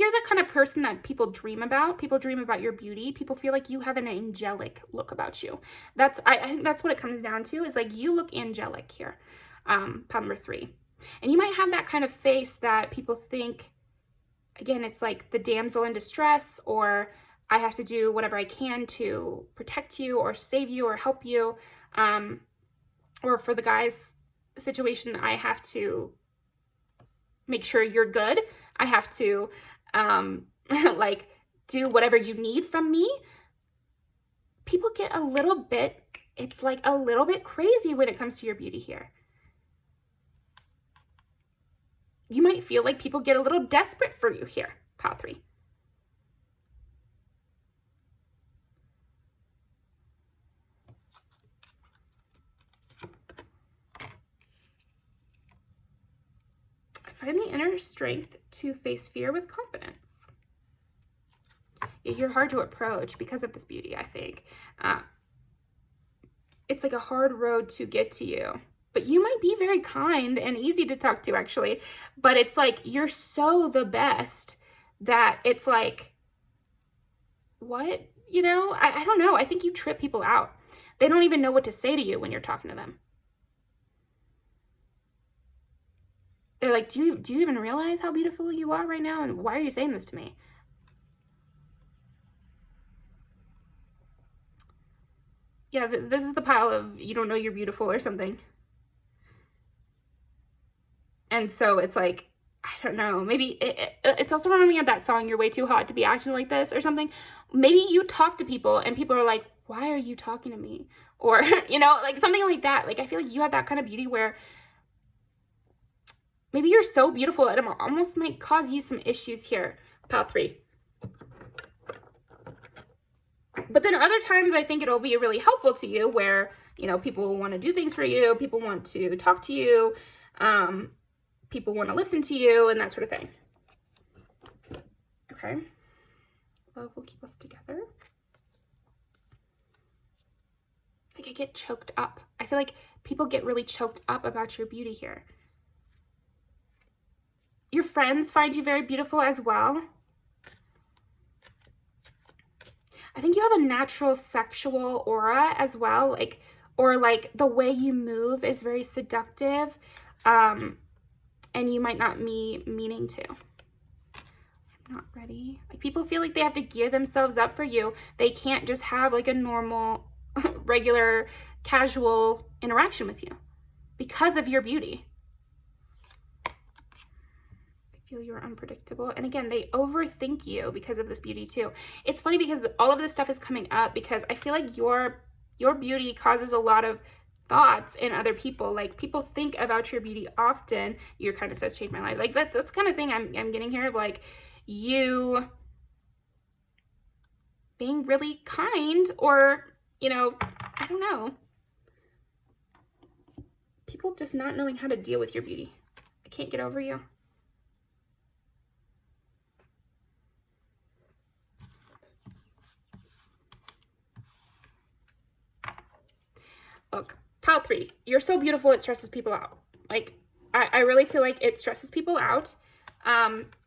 you're the kind of person that people dream about. People dream about your beauty. People feel like you have an angelic look about you. I think that's what it comes down to, is like you look angelic here, pile number 3. And you might have that kind of face that people think, again, it's like the damsel in distress, or I have to do whatever I can to protect you or save you or help you. Or for the guy's situation, I have to make sure you're good. I have to like do whatever you need from me. People get a little bit, it's like a little bit crazy when it comes to your beauty here. You might feel like people get a little desperate for you here, pile 3. Find the inner strength to face fear with confidence. You're hard to approach because of this beauty, I think. It's like a hard road to get to you. But you might be very kind and easy to talk to, actually. But it's like you're so the best that it's like, what? You know, I don't know. I think you trip people out. They don't even know what to say to you when you're talking to them. They're like, do you even realize how beautiful you are right now? And why are you saying this to me? Yeah, this is the pile of you don't know you're beautiful or something. And so it's like, I don't know, maybe it's also reminding me of that song, You're Way Too Hot to Be Acting Like This or something. Maybe you talk to people and people are like, why are you talking to me? Or, you know, like something like that. Like, I feel like you have that kind of beauty where maybe you're so beautiful that it almost might cause you some issues here, pile 3. But then other times I think it'll be really helpful to you where, you know, people want to do things for you. People want to talk to you. People want to listen to you and that sort of thing. Okay. Love will keep us together. Like I get choked up. I feel like people get really choked up about your beauty here. Your friends find you very beautiful as well. I think you have a natural sexual aura as well, like, or like the way you move is very seductive, and you might not be meaning to. I'm not ready. Like people feel like they have to gear themselves up for you. They can't just have like a normal, regular, casual interaction with you because of your beauty. Feel you're unpredictable. And again, they overthink you because of this beauty too. It's funny because all of this stuff is coming up because I feel like your beauty causes a lot of thoughts in other people. Like people think about your beauty often. Your kind of says change my life. Like that's kind of thing I'm getting here of like you being really kind or, you know, I don't know. People just not knowing how to deal with your beauty. I can't get over you. Look, pile 3, you're so beautiful it stresses people out. Like, I really feel like it stresses people out.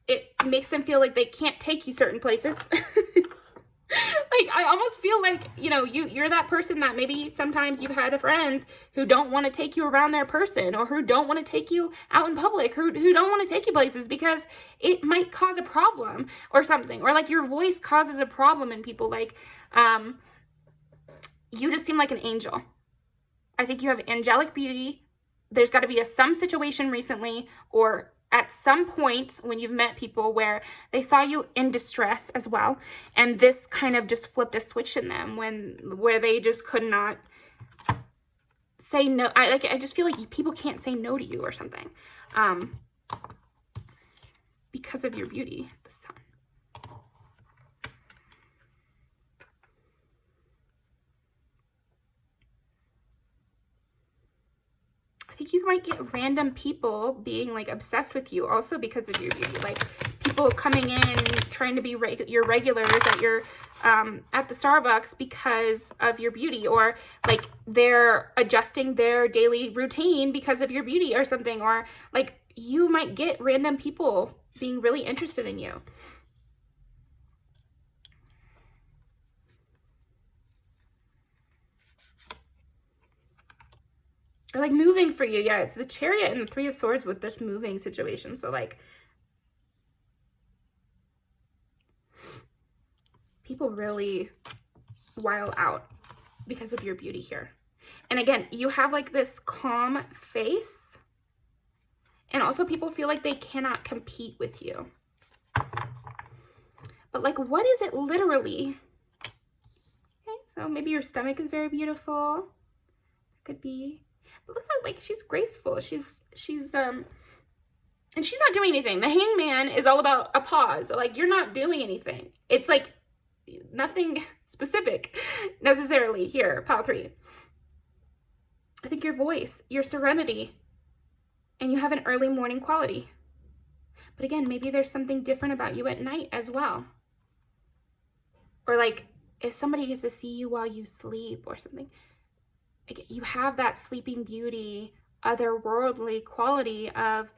It makes them feel like they can't take you certain places. Like, I almost feel like, you know, you're that person that maybe sometimes you've had friends who don't want to take you around their person or who don't want to take you out in public, who don't want to take you places because it might cause a problem or something. Or like your voice causes a problem in people. Like, you just seem like an angel. I think you have angelic beauty. There's got to be some situation recently or at some point when you've met people where they saw you in distress as well. And this kind of just flipped a switch in them where they just could not say no. I just feel like people can't say no to you or something because of your beauty, the sun. I think you might get random people being like obsessed with you also because of your beauty. Like people coming in trying to be your regulars at your at the Starbucks because of your beauty, or like they're adjusting their daily routine because of your beauty or something, or like you might get random people being really interested in you. or like moving for you. Yeah, it's the Chariot and the Three of Swords with this moving situation. So like people really wild out because of your beauty here. And again, you have like this calm face, and also people feel like they cannot compete with you. But like, what is it literally? Okay, so maybe your stomach is very beautiful. Could be. But look how like she's graceful. She's and she's not doing anything. The Hangman is all about a pause. So like, you're not doing anything. It's like nothing specific necessarily here, pile 3. I think your voice, your serenity, and you have an early morning quality. But again, maybe there's something different about you at night as well. Or like if somebody gets to see you while you sleep or something, like you have that sleeping beauty, otherworldly quality of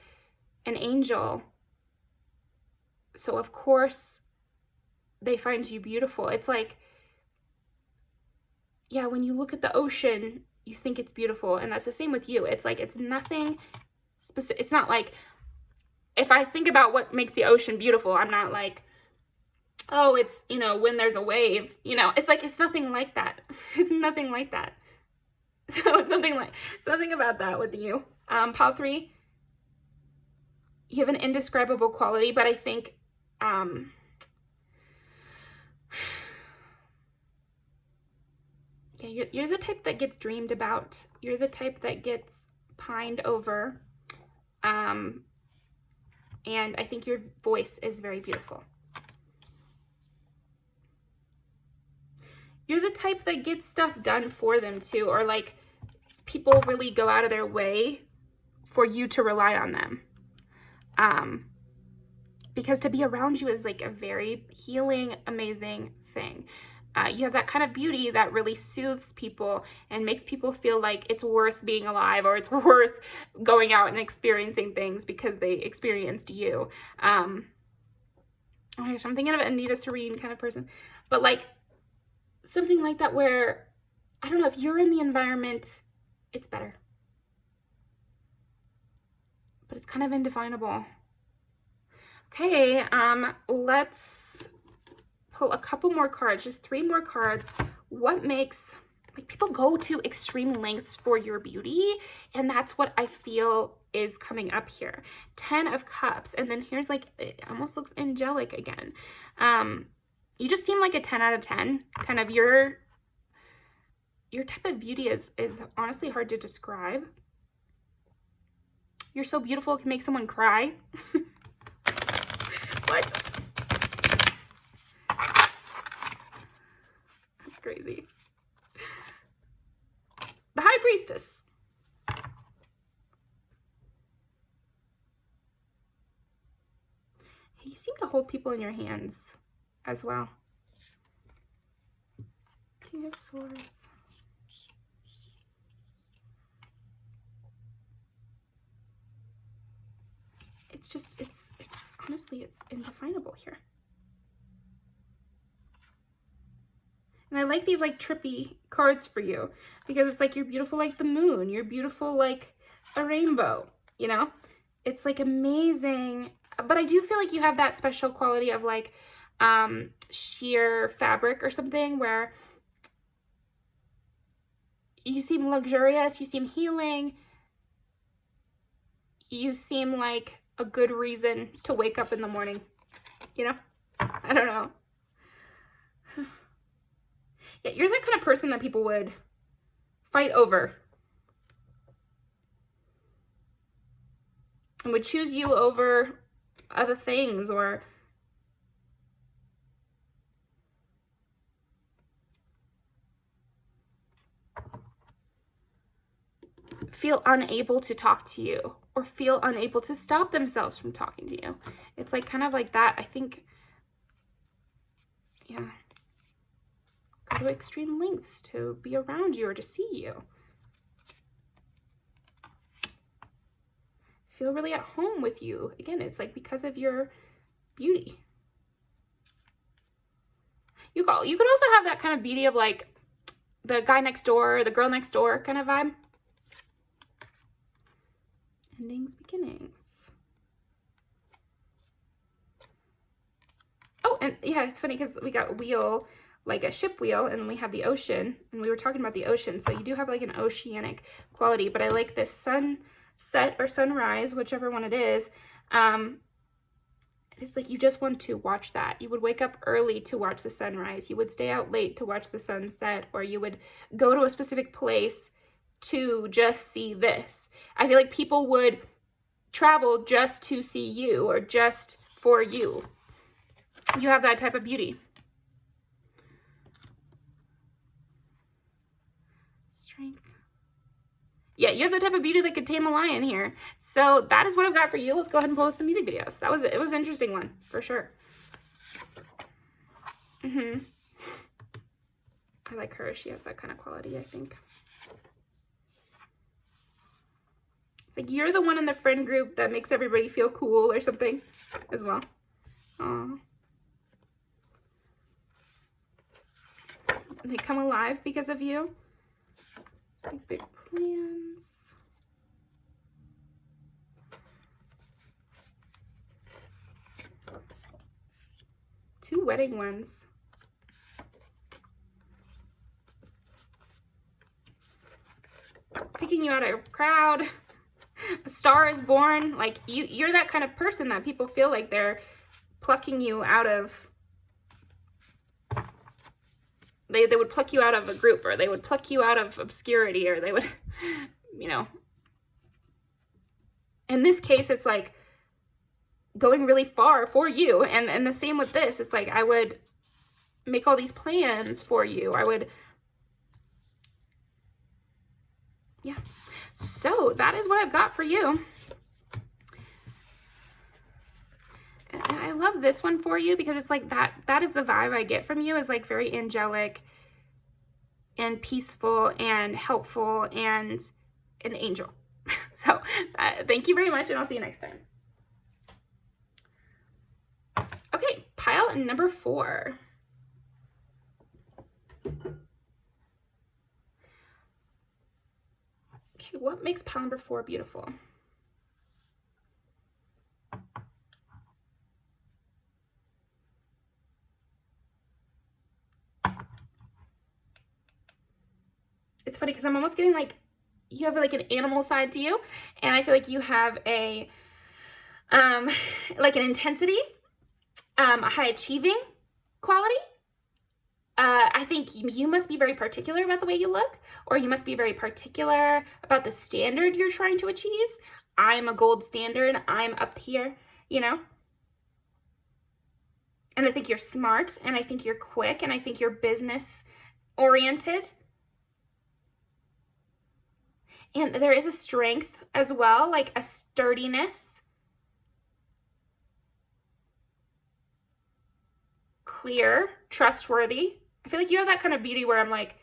an angel. So of course they find you beautiful. It's like, yeah, when you look at the ocean, you think it's beautiful. And that's the same with you. It's like, it's nothing specific. It's not like, if I think about what makes the ocean beautiful, I'm not like, oh, it's, you know, when there's a wave, you know, it's like, it's nothing like that. It's nothing like that. So it's something about that with you. Pile 3, you have an indescribable quality, but I think, yeah, you're the type that gets dreamed about. You're the type that gets pined over. And I think your voice is very beautiful. You're the type that gets stuff done for them too, or like people really go out of their way for you to rely on them. Because to be around you is like a very healing, amazing thing. You have that kind of beauty that really soothes people and makes people feel like it's worth being alive, or it's worth going out and experiencing things because they experienced you. Oh my gosh, I'm thinking of an Anita Serene kind of person, but like something like that where, I don't know, if you're in the environment, it's better. But it's kind of indefinable. Okay, let's pull a couple more cards, just 3 more cards. What makes, like, people go to extreme lengths for your beauty, and that's what I feel is coming up here. 10 of Cups, and then here's like, it almost looks angelic again. You just seem like a 10 out of 10. Kind of your type of beauty is honestly hard to describe. You're so beautiful, it can make someone cry. What? That's crazy. The High Priestess. You seem to hold people in your hands as well. King of Swords. It's just, it's honestly, it's indefinable here. And I like these like trippy cards for you because it's like you're beautiful like the moon. You're beautiful like a rainbow, you know? It's like amazing. But I do feel like you have that special quality of like sheer fabric or something where you seem luxurious, you seem healing, you seem like a good reason to wake up in the morning, you know? I don't know. Yeah, you're that kind of person that people would fight over and would choose you over other things, or feel unable to talk to you, or feel unable to stop themselves from talking to you. It's like kind of like that. I think, yeah, go to extreme lengths to be around you or to see you. Feel really at home with you. Again, it's like because of your beauty. You could also have that kind of beauty of like the guy next door, the girl next door kind of vibe. Endings, beginnings. Oh, and yeah, it's funny because we got wheel, like a ship wheel, and we have the ocean, and we were talking about the ocean, so you do have like an oceanic quality, but I like this sunset or sunrise, whichever one it is. It's like you just want to watch that. You would wake up early to watch the sunrise. You would stay out late to watch the sunset, or you would go to a specific place to just see this. I feel like people would travel just to see you or just for you. You have that type of beauty. Strength. Yeah, you have the type of beauty that could tame a lion here. So that is what I've got for you. Let's go ahead and pull some music videos. It was an interesting one, for sure. I like her. She has that kind of quality, I think. It's like you're the one in the friend group that makes everybody feel cool or something as well. Aww. They come alive because of you. Big plans. Two wedding ones. Picking you out of a crowd. A star is born. Like you're that kind of person that people feel like they're plucking you out of. They would pluck you out of a group, or they would pluck you out of obscurity, or they would, you know. In this case, it's like going really far for you. And the same with this. It's like I would make all these plans for you. I would, yeah. So that is what I've got for you. And I love this one for you because it's like that is the vibe I get from you, is like very angelic and peaceful and helpful and an angel. So thank you very much, and I'll see you next time. Okay, pile number 4. Okay, what makes pile number 4 beautiful? It's funny because I'm almost getting like you have like an animal side to you, and I feel like you have a like an intensity, a high achieving quality. I think you must be very particular about the way you look, or you must be very particular about the standard you're trying to achieve. I'm a gold standard. I'm up here, you know? And I think you're smart, and I think you're quick, and I think you're business oriented. And there is a strength as well, like a sturdiness. Clear, trustworthy. I feel like you have that kind of beauty where I'm like,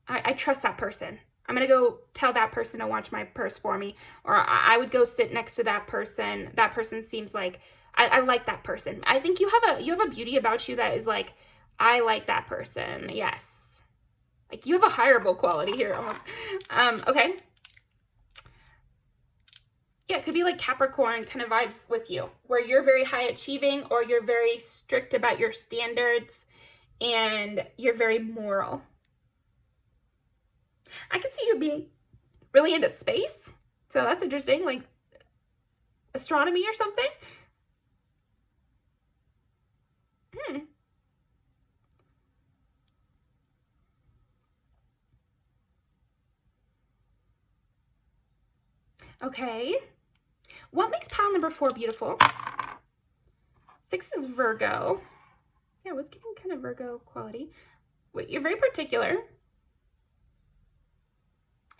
I trust that person. I'm going to go tell that person to watch my purse for me. Or I would go sit next to that person. That person seems like, I like that person. I think you have a beauty about you that is like, I like that person. Yes. Like you have a hireable quality here almost. Okay. Yeah, it could be like Capricorn kind of vibes with you, where you're very high achieving, or you're very strict about your standards, and you're very moral. I can see you being really into space. So that's interesting, like astronomy or something. Okay. What makes pile number 4 beautiful? 6 is Virgo. Yeah, I was getting kind of Virgo quality. Wait, you're very particular.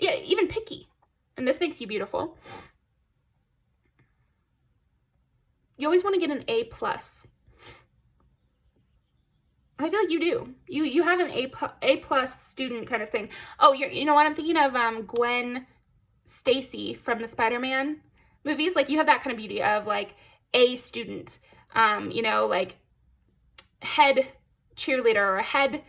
Yeah, even picky. And this makes you beautiful. You always want to get an A+. I feel like you do. You have an A+ student kind of thing. Oh, you know what? I'm thinking of Gwen Stacy from the Spider-Man movies. Like you have that kind of beauty of like A student, you know, like head cheerleader or head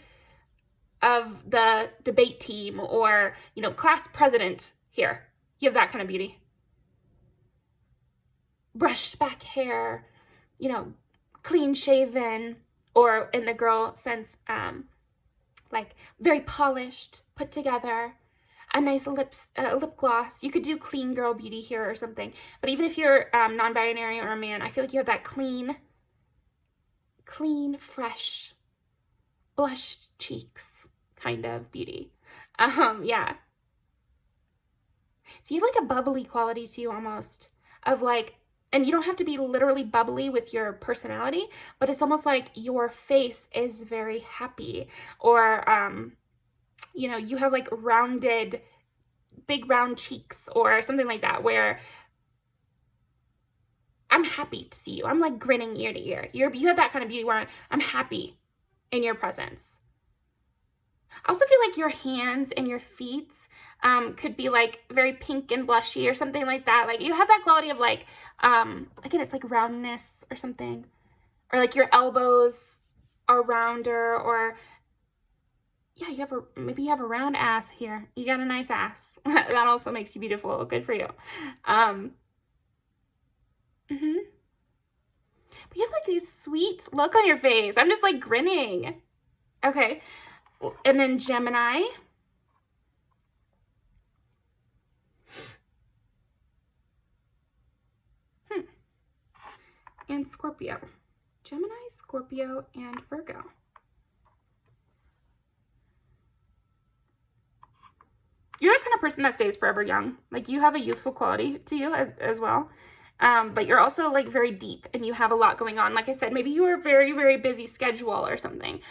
of the debate team, or, you know, class president here. You have that kind of beauty. Brushed back hair, you know, clean shaven, or in the girl sense, like very polished, put together, a nice lip gloss. You could do clean girl beauty here or something. But even if you're non-binary or a man, I feel like you have that clean, fresh, blushed cheeks kind of beauty. Yeah. So you have like a bubbly quality to you almost, of like, and you don't have to be literally bubbly with your personality, but it's almost like your face is very happy, or, you know, you have like rounded, big round cheeks or something like that, where I'm happy to see you. I'm like grinning ear to ear. You have that kind of beauty where I'm happy in your presence. I also feel like your hands and your feet could be like very pink and blushy or something like that. Like you have that quality of like, again, it's like roundness or something. Or like your elbows are rounder, or yeah, maybe you have a round ass here. You got a nice ass. That also makes you beautiful. Good for you. But you have like this sweet look on your face. I'm just like grinning. Okay. And then Gemini. And Scorpio. Gemini, Scorpio, and Virgo. You're the kind of person that stays forever young. Like you have a youthful quality to you as well. But you're also like very deep and you have a lot going on. Like I said, maybe you are a very, very busy schedule or something.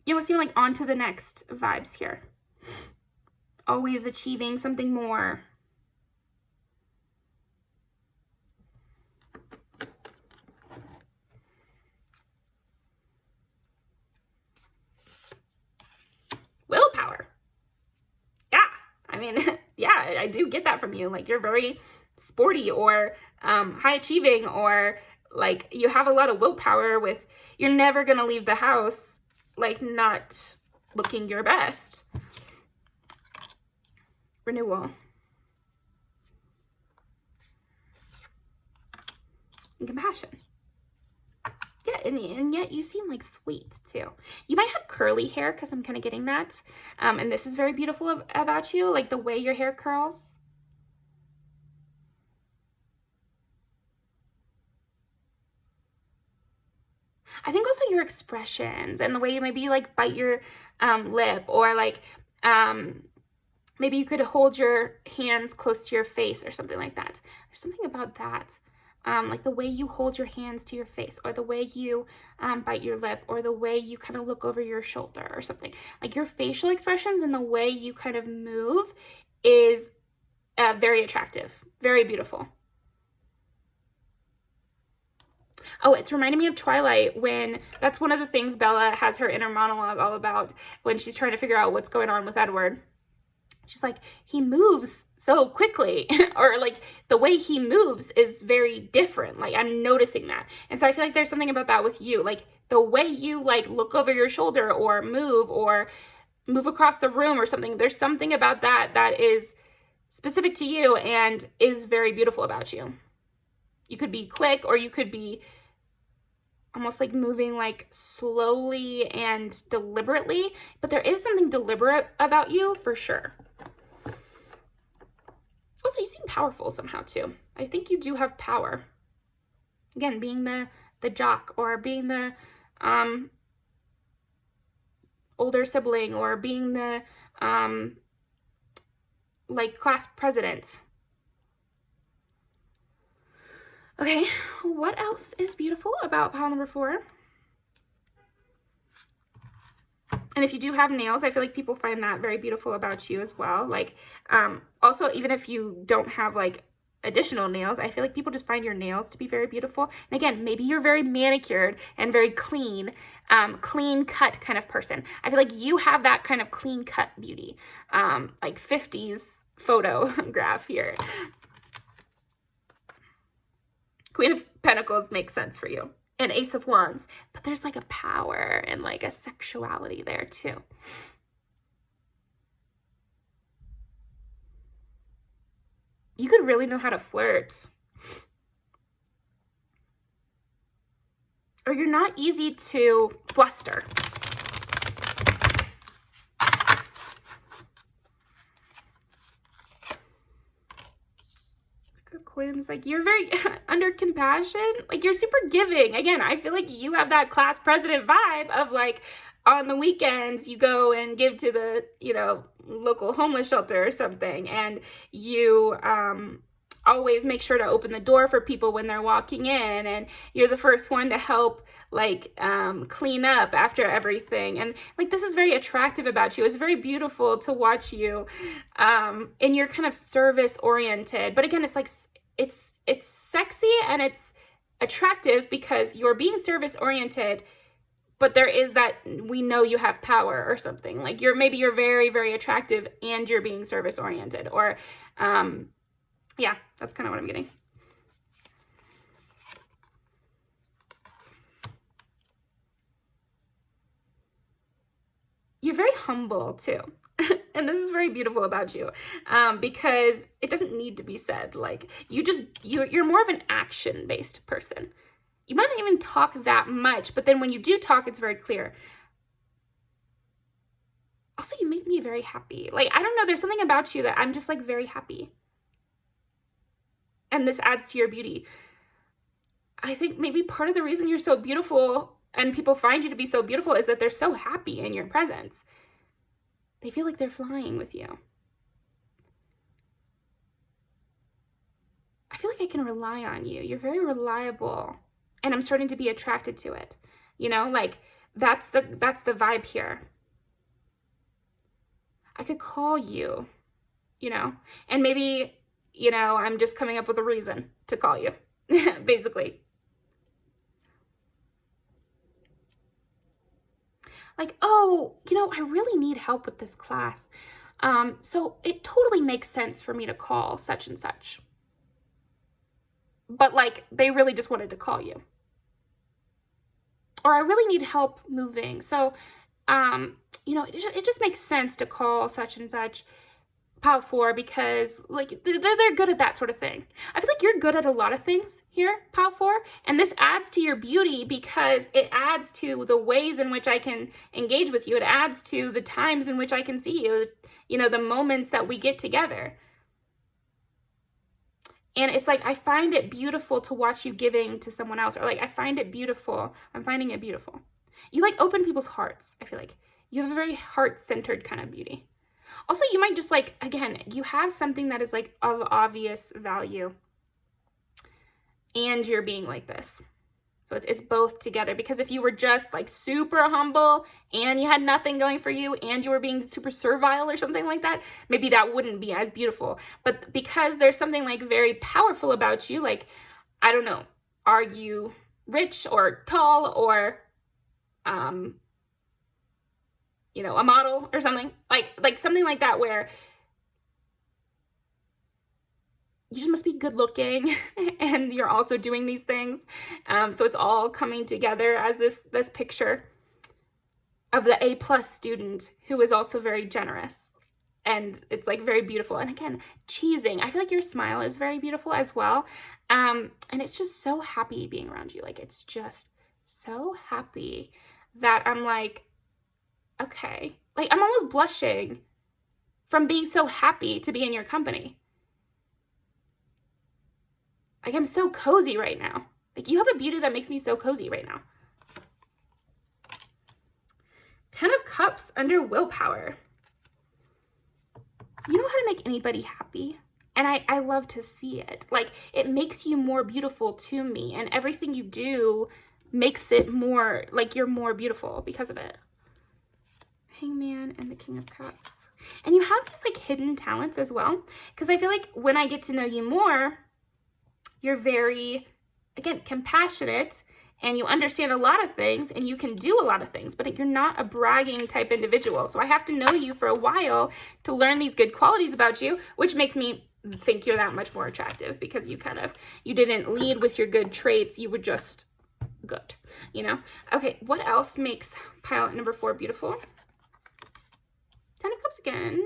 You almost seem like on to the next vibes here. Always achieving something more. Willpower. Yeah, I mean, yeah, I do get that from you. Like you're very sporty or high achieving, or like you have a lot of willpower with, you're never going to leave the house like not looking your best. Renewal. And compassion. Yeah, and yet you seem like sweet too. You might have curly hair because I'm kind of getting that. And this is very beautiful about you, like the way your hair curls. I think also your expressions and the way you maybe like bite your lip, or like maybe you could hold your hands close to your face or something like that. There's something about that. Like the way you hold your hands to your face, or the way you bite your lip, or the way you kind of look over your shoulder or something. Like your facial expressions and the way you kind of move is very attractive, very beautiful. Oh, it's reminding me of Twilight, when that's one of the things Bella has her inner monologue all about when she's trying to figure out what's going on with Edward. She's like, he moves so quickly, or like the way he moves is very different. Like I'm noticing that. And so I feel like there's something about that with you. Like the way you like look over your shoulder or move across the room or something. There's something about that is specific to you and is very beautiful about you. You could be quick, or you could be almost like moving like slowly and deliberately, but there is something deliberate about you for sure. Also, you seem powerful somehow too. I think you do have power. Again, being the jock, or being the older sibling, or being the like class president. Okay, what else is beautiful about pile number 4? And if you do have nails, I feel like people find that very beautiful about you as well. Like, also, even if you don't have like additional nails, I feel like people just find your nails to be very beautiful. And again, maybe you're very manicured and very clean, clean cut kind of person. I feel like you have that kind of clean cut beauty, like 50s photograph here. Queen of Pentacles makes sense for you. and Ace of Wands, but there's like a power and like a sexuality there too. You could really know how to flirt. Or you're not easy to fluster. Queens, like you're very under compassion, like you're super giving. Again, I feel like you have that class president vibe of like on the weekends you go and give to the, you know, local homeless shelter or something, and you always make sure to open the door for people when they're walking in, and you're the first one to help like clean up after everything. And like this is very attractive about you. It's very beautiful to watch you, and you're kind of service oriented, but again, it's like it's sexy and it's attractive because you're being service oriented, but there is that we know you have power or something. Like maybe you're very, very attractive and you're being service oriented, or yeah, that's kind of what I'm getting. You're very humble too. And this is very beautiful about you, because it doesn't need to be said. Like you're more of an action-based person. You might not even talk that much, but then when you do talk, it's very clear. Also, you make me very happy. Like, I don't know, there's something about you that I'm just like very happy. And this adds to your beauty. I think maybe part of the reason you're so beautiful and people find you to be so beautiful is that they're so happy in your presence. They feel like they're flying with you. I feel like I can rely on you. You're very reliable, and I'm starting to be attracted to it. You know, like that's the vibe here. I could call you, you know, and maybe, you know, I'm just coming up with a reason to call you, basically. Like, oh, you know, I really need help with this class. So it totally makes sense for me to call such and such. But like, they really just wanted to call you. Or I really need help moving. So, you know, it just makes sense to call such and such. Pile 4, because like they're good at that sort of thing. I feel like you're good at a lot of things here, Pile 4, and this adds to your beauty because it adds to the ways in which I can engage with you. It adds to the times in which I can see you, you know, the moments that we get together. And it's like, I find it beautiful to watch you giving to someone else, or like, I find it beautiful. I'm finding it beautiful. You like open people's hearts. I feel like you have a very heart-centered kind of beauty. Also, you might just like, again, you have something that is like of obvious value, and you're being like this. So it's both together, because if you were just like super humble and you had nothing going for you and you were being super servile or something like that, maybe that wouldn't be as beautiful. But because there's something like very powerful about you, like, I don't know, are you rich or tall or, you know, a model or something, like something like that, where you just must be good looking and you're also doing these things. So it's all coming together as this picture of the A+ student who is also very generous. And it's like very beautiful. And again, cheesing. I feel like your smile is very beautiful as well. And it's just so happy being around you. Like, it's just so happy that I'm like, okay. Like, I'm almost blushing from being so happy to be in your company. Like, I'm so cozy right now. Like, you have a beauty that makes me so cozy right now. 10 of Cups under willpower. You know how to make anybody happy? And I love to see it. Like, it makes you more beautiful to me. And everything you do makes it more, like, you're more beautiful because of it. Hangman and the King of Cups. And you have these, like, hidden talents as well. Because I feel like when I get to know you more, you're very, again, compassionate, and you understand a lot of things, and you can do a lot of things, but you're not a bragging type individual. So I have to know you for a while to learn these good qualities about you, which makes me think you're that much more attractive, because you didn't lead with your good traits. You would just good, you know? Okay, what else makes pile number 4 beautiful? 10 of Cups again.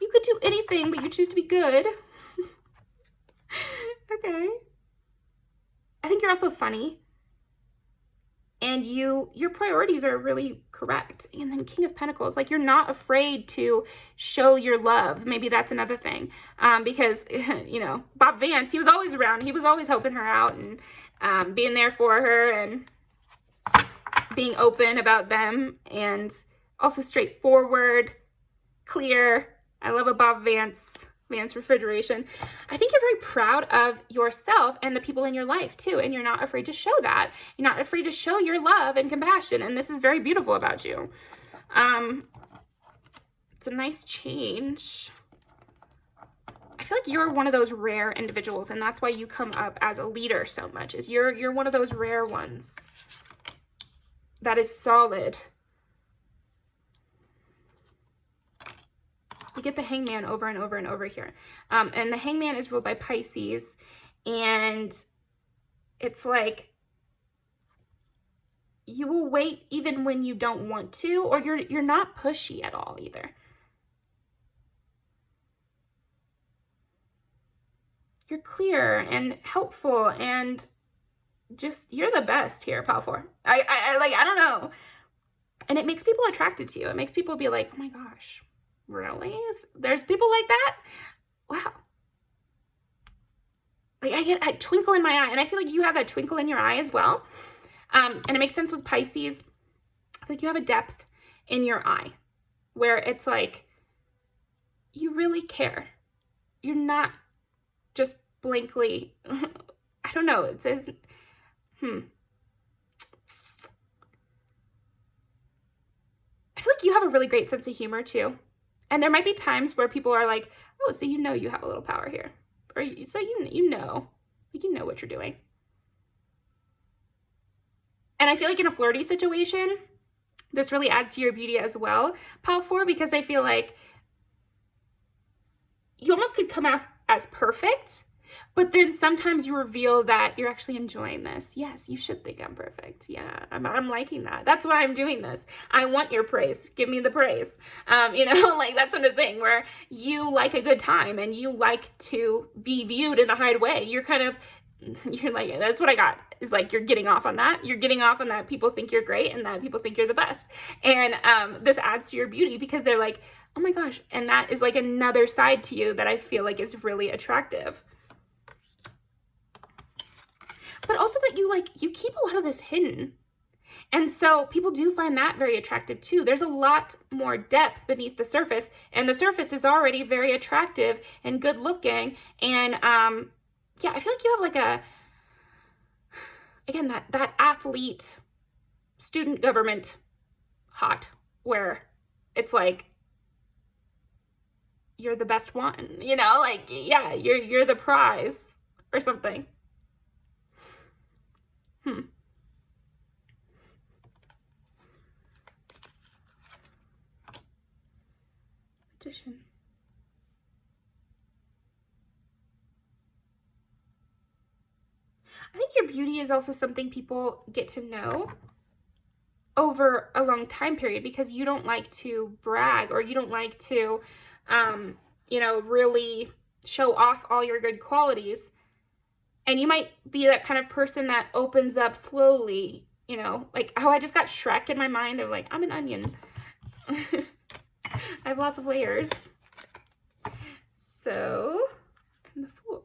You could do anything, but you choose to be good. Okay. I think you're also funny. And your priorities are really correct. And then King of Pentacles, like you're not afraid to show your love. Maybe that's another thing. Because, you know, Bob Vance, he was always around. He was always helping her out and being there for her and being open about them and also straightforward, clear. I love a Bob Vance refrigeration. I think you're very proud of yourself and the people in your life too, and you're not afraid to show that. You're not afraid to show your love and compassion, and this is very beautiful about you. It's a nice change. I feel like you're one of those rare individuals, and that's why you come up as a leader so much, is you're one of those rare ones that is solid. You get the Hangman over and over and over here. And the Hangman is ruled by Pisces. And it's like, you will wait even when you don't want to, or you're not pushy at all either. You're clear and helpful and just, you're the best here, Pile 4. I don't know. And it makes people attracted to you. It makes people be like, oh my gosh. Really? There's people like that? Wow. Like I get a twinkle in my eye, and I feel like you have that twinkle in your eye as well. And it makes sense with Pisces. I feel like you have a depth in your eye where it's like you really care. You're not just blankly, I don't know, it says, I feel like you have a really great sense of humor too. And there might be times where people are like, oh, so you know you have a little power here. Or so you know, like you know what you're doing. And I feel like in a flirty situation, this really adds to your beauty as well, Pile 4, because I feel like you almost could come out as perfect, but then sometimes you reveal that you're actually enjoying this. Yes, you should think I'm perfect. Yeah, I'm liking that. That's why I'm doing this. I want your praise. Give me the praise. You know, like that sort of thing where you like a good time and you like to be viewed in a high way. You're like, that's what I got. Is like, you're getting off on that. You're getting off on that people think you're great and that people think you're the best. And this adds to your beauty because they're like, oh my gosh. And that is like another side to you that I feel like is really attractive. But also that you keep a lot of this hidden. And so people do find that very attractive too. There's a lot more depth beneath the surface, and the surface is already very attractive and good looking. And yeah, I feel like you have again, that athlete, student government hot, where it's like, you're the best one, you know, like, yeah, you're the prize or something. Magician. I think your beauty is also something people get to know over a long time period because you don't like to brag or you don't like to, you know, really show off all your good qualities. And you might be that kind of person that opens up slowly, you know, like, oh, I just got Shrek in my mind of like, I'm an onion. I have lots of layers. So, and the Fool.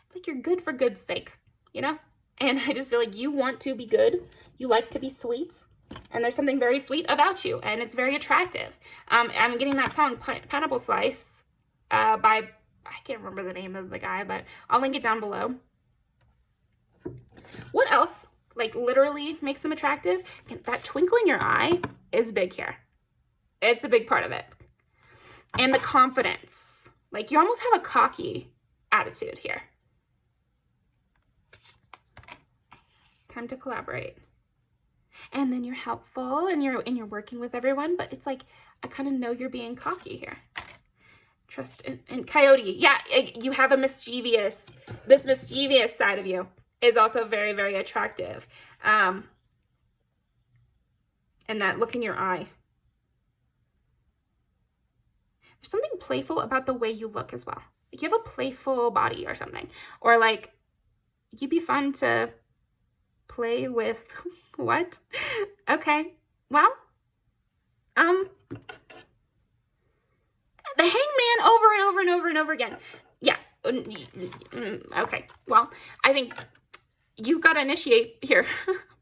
It's like you're good for good's sake, you know? And I just feel like you want to be good. You like to be sweet. And there's something very sweet about you, and it's very attractive. I'm getting that song, Pineapple Slice, by, I can't remember the name of the guy, but I'll link it down below. What else, like, literally makes them attractive? And that twinkle in your eye is big here. It's a big part of it. And the confidence. Like, you almost have a cocky attitude here. Time to collaborate. and then you're helpful, and you're working with everyone, but it's like, I kind of know you're being cocky here. Trust and coyote. Yeah, you have this mischievous side of you is also very, very attractive. And that look in your eye. There's something playful about the way you look as well. Like you have a playful body or something. Or like, you'd be fun to play with. What? Okay. Well, the hangman over and over and over and over again. Yeah. Okay. Well, I think you've got to initiate here,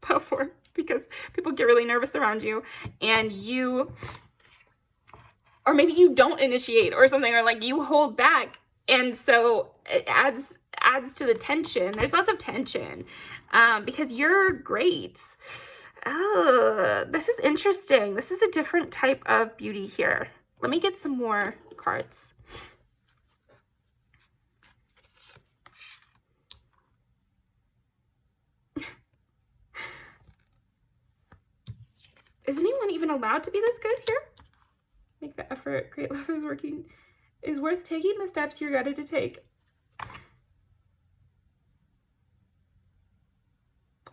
before, because people get really nervous around you, and or maybe you don't initiate or something, or like you hold back, and so it adds to the tension. There's lots of tension because you're great. Oh, this is interesting. This is a different type of beauty here. Let me get some more cards. Is anyone even allowed to be this good here? Make the effort. Great love is working. Is worth taking the steps you're guided to take. I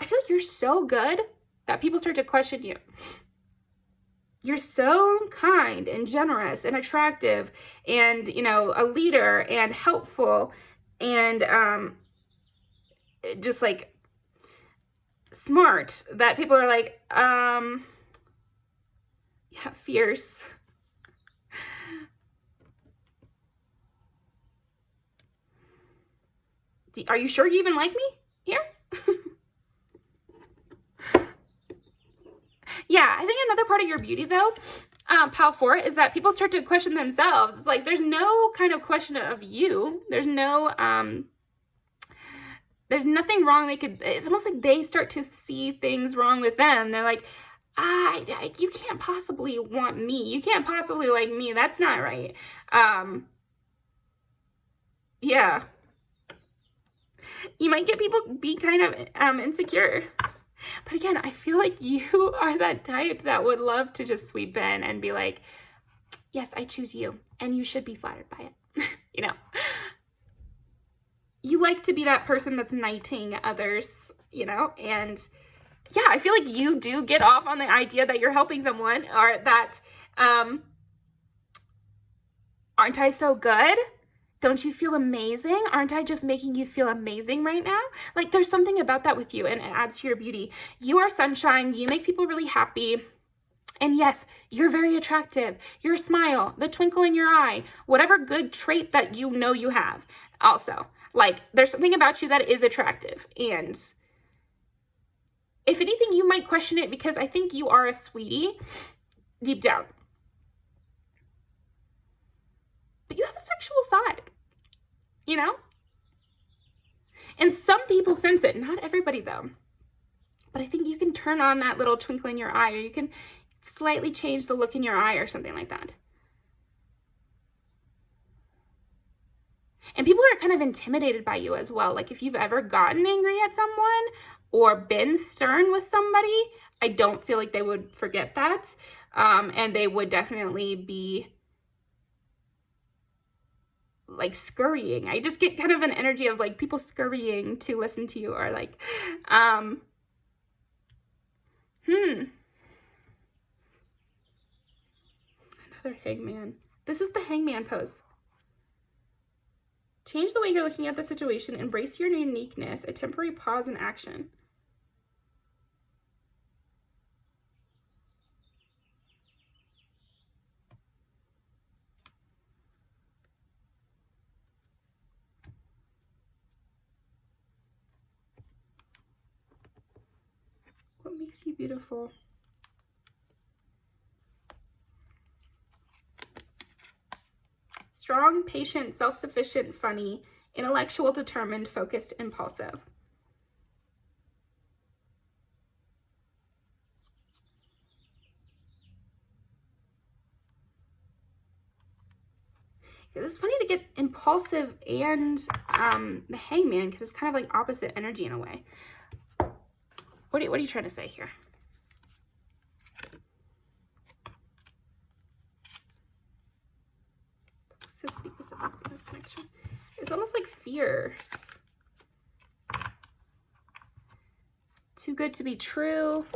feel like you're so good that people start to question you. You're so kind and generous and attractive and, you know, a leader and helpful and just like smart that people are like, yeah, fierce. Are you sure you even like me here? Yeah, I think another part of your beauty, though, Pal 4, is that people start to question themselves. It's like there's no kind of question of you. There's no, there's nothing wrong. It's almost like they start to see things wrong with them. They're like, you can't possibly want me. You can't possibly like me. That's not right. Yeah. You might get people be kind of insecure. But again, I feel like you are that type that would love to just sweep in and be like, yes, I choose you, and you should be flattered by it. You know, you like to be that person that's knighting others, you know, and yeah, I feel like you do get off on the idea that you're helping someone, or that, aren't I so good? Don't you feel amazing? Aren't I just making you feel amazing right now? Like there's something about that with you, and it adds to your beauty. You are sunshine. You make people really happy. And yes, you're very attractive. Your smile, the twinkle in your eye, whatever good trait that you know you have. Also, like there's something about you that is attractive. And if anything, you might question it because I think you are a sweetie deep down. But you have a sexual side, you know? And some people sense it. Not everybody, though. But I think you can turn on that little twinkle in your eye, or you can slightly change the look in your eye or something like that. And people are kind of intimidated by you as well. Like if you've ever gotten angry at someone or been stern with somebody, I don't feel like they would forget that. And they would definitely be like scurrying. I just get kind of an energy of like people scurrying to listen to you, or like, Another hangman. This is the hangman pose. Change the way you're looking at the situation. Embrace your uniqueness. A temporary pause in action. What makes you beautiful? Strong, patient, self-sufficient, funny, intellectual, determined, focused, impulsive. It's funny to get impulsive and the hangman, because it's kind of like opposite energy in a way. What are you trying to say here? to speak this about this connection. It's almost like fierce. Too good to be true.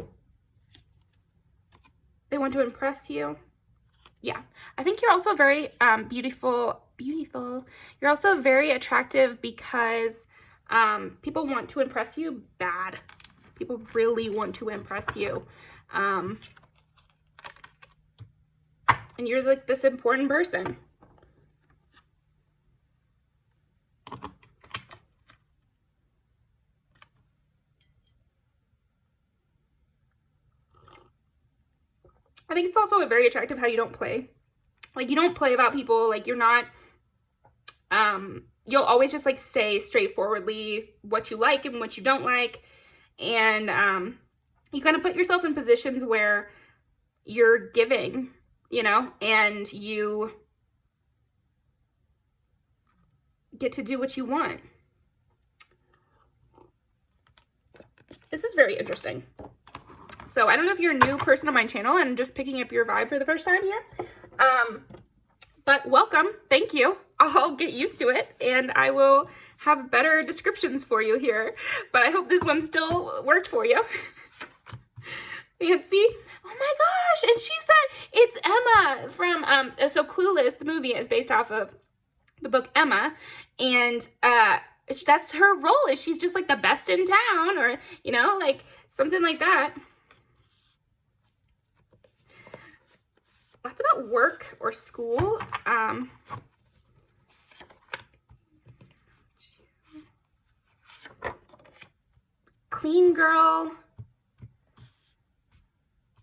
They want to impress you. Yeah, I think you're also very beautiful. You're also very attractive because people want to impress you bad. People really want to impress you. And you're like this important person. I think it's also very attractive how you don't play. Like, you don't play about people. Like, you're not, you'll always just like say straightforwardly what you like and what you don't like. And you kind of put yourself in positions where you're giving, you know, and you get to do what you want. This is very interesting. So I don't know if you're a new person on my channel and just picking up your vibe for the first time here. But welcome. Thank you. I'll get used to it and I will have better descriptions for you here. But I hope this one still worked for you. Fancy. Oh my gosh. And she said it's Emma from, so Clueless, the movie, is based off of the book Emma. And that's her role, is she's just like the best in town, or, you know, like something like that. Lots about work or school. Clean girl.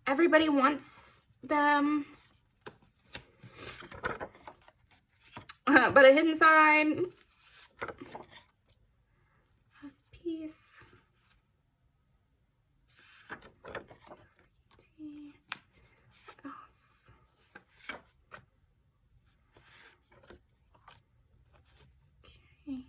Everybody wants them. But a hidden side. Has peace. What else? Okay.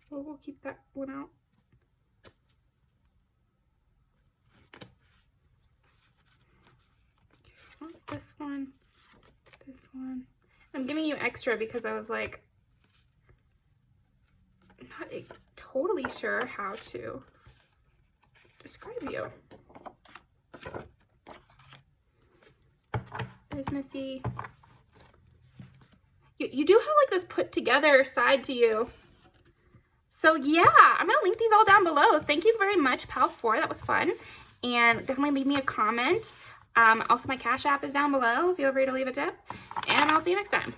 Well, we'll keep that one out. Oh, this one. I'm giving you extra because I was like, not totally sure how to describe you. Businessy. You do have like this put together side to you. So yeah, I'm gonna link these all down below. Thank you very much, Pal4. That was fun. And definitely leave me a comment. Also, my Cash App is down below. Feel free to leave a tip. And I'll see you next time.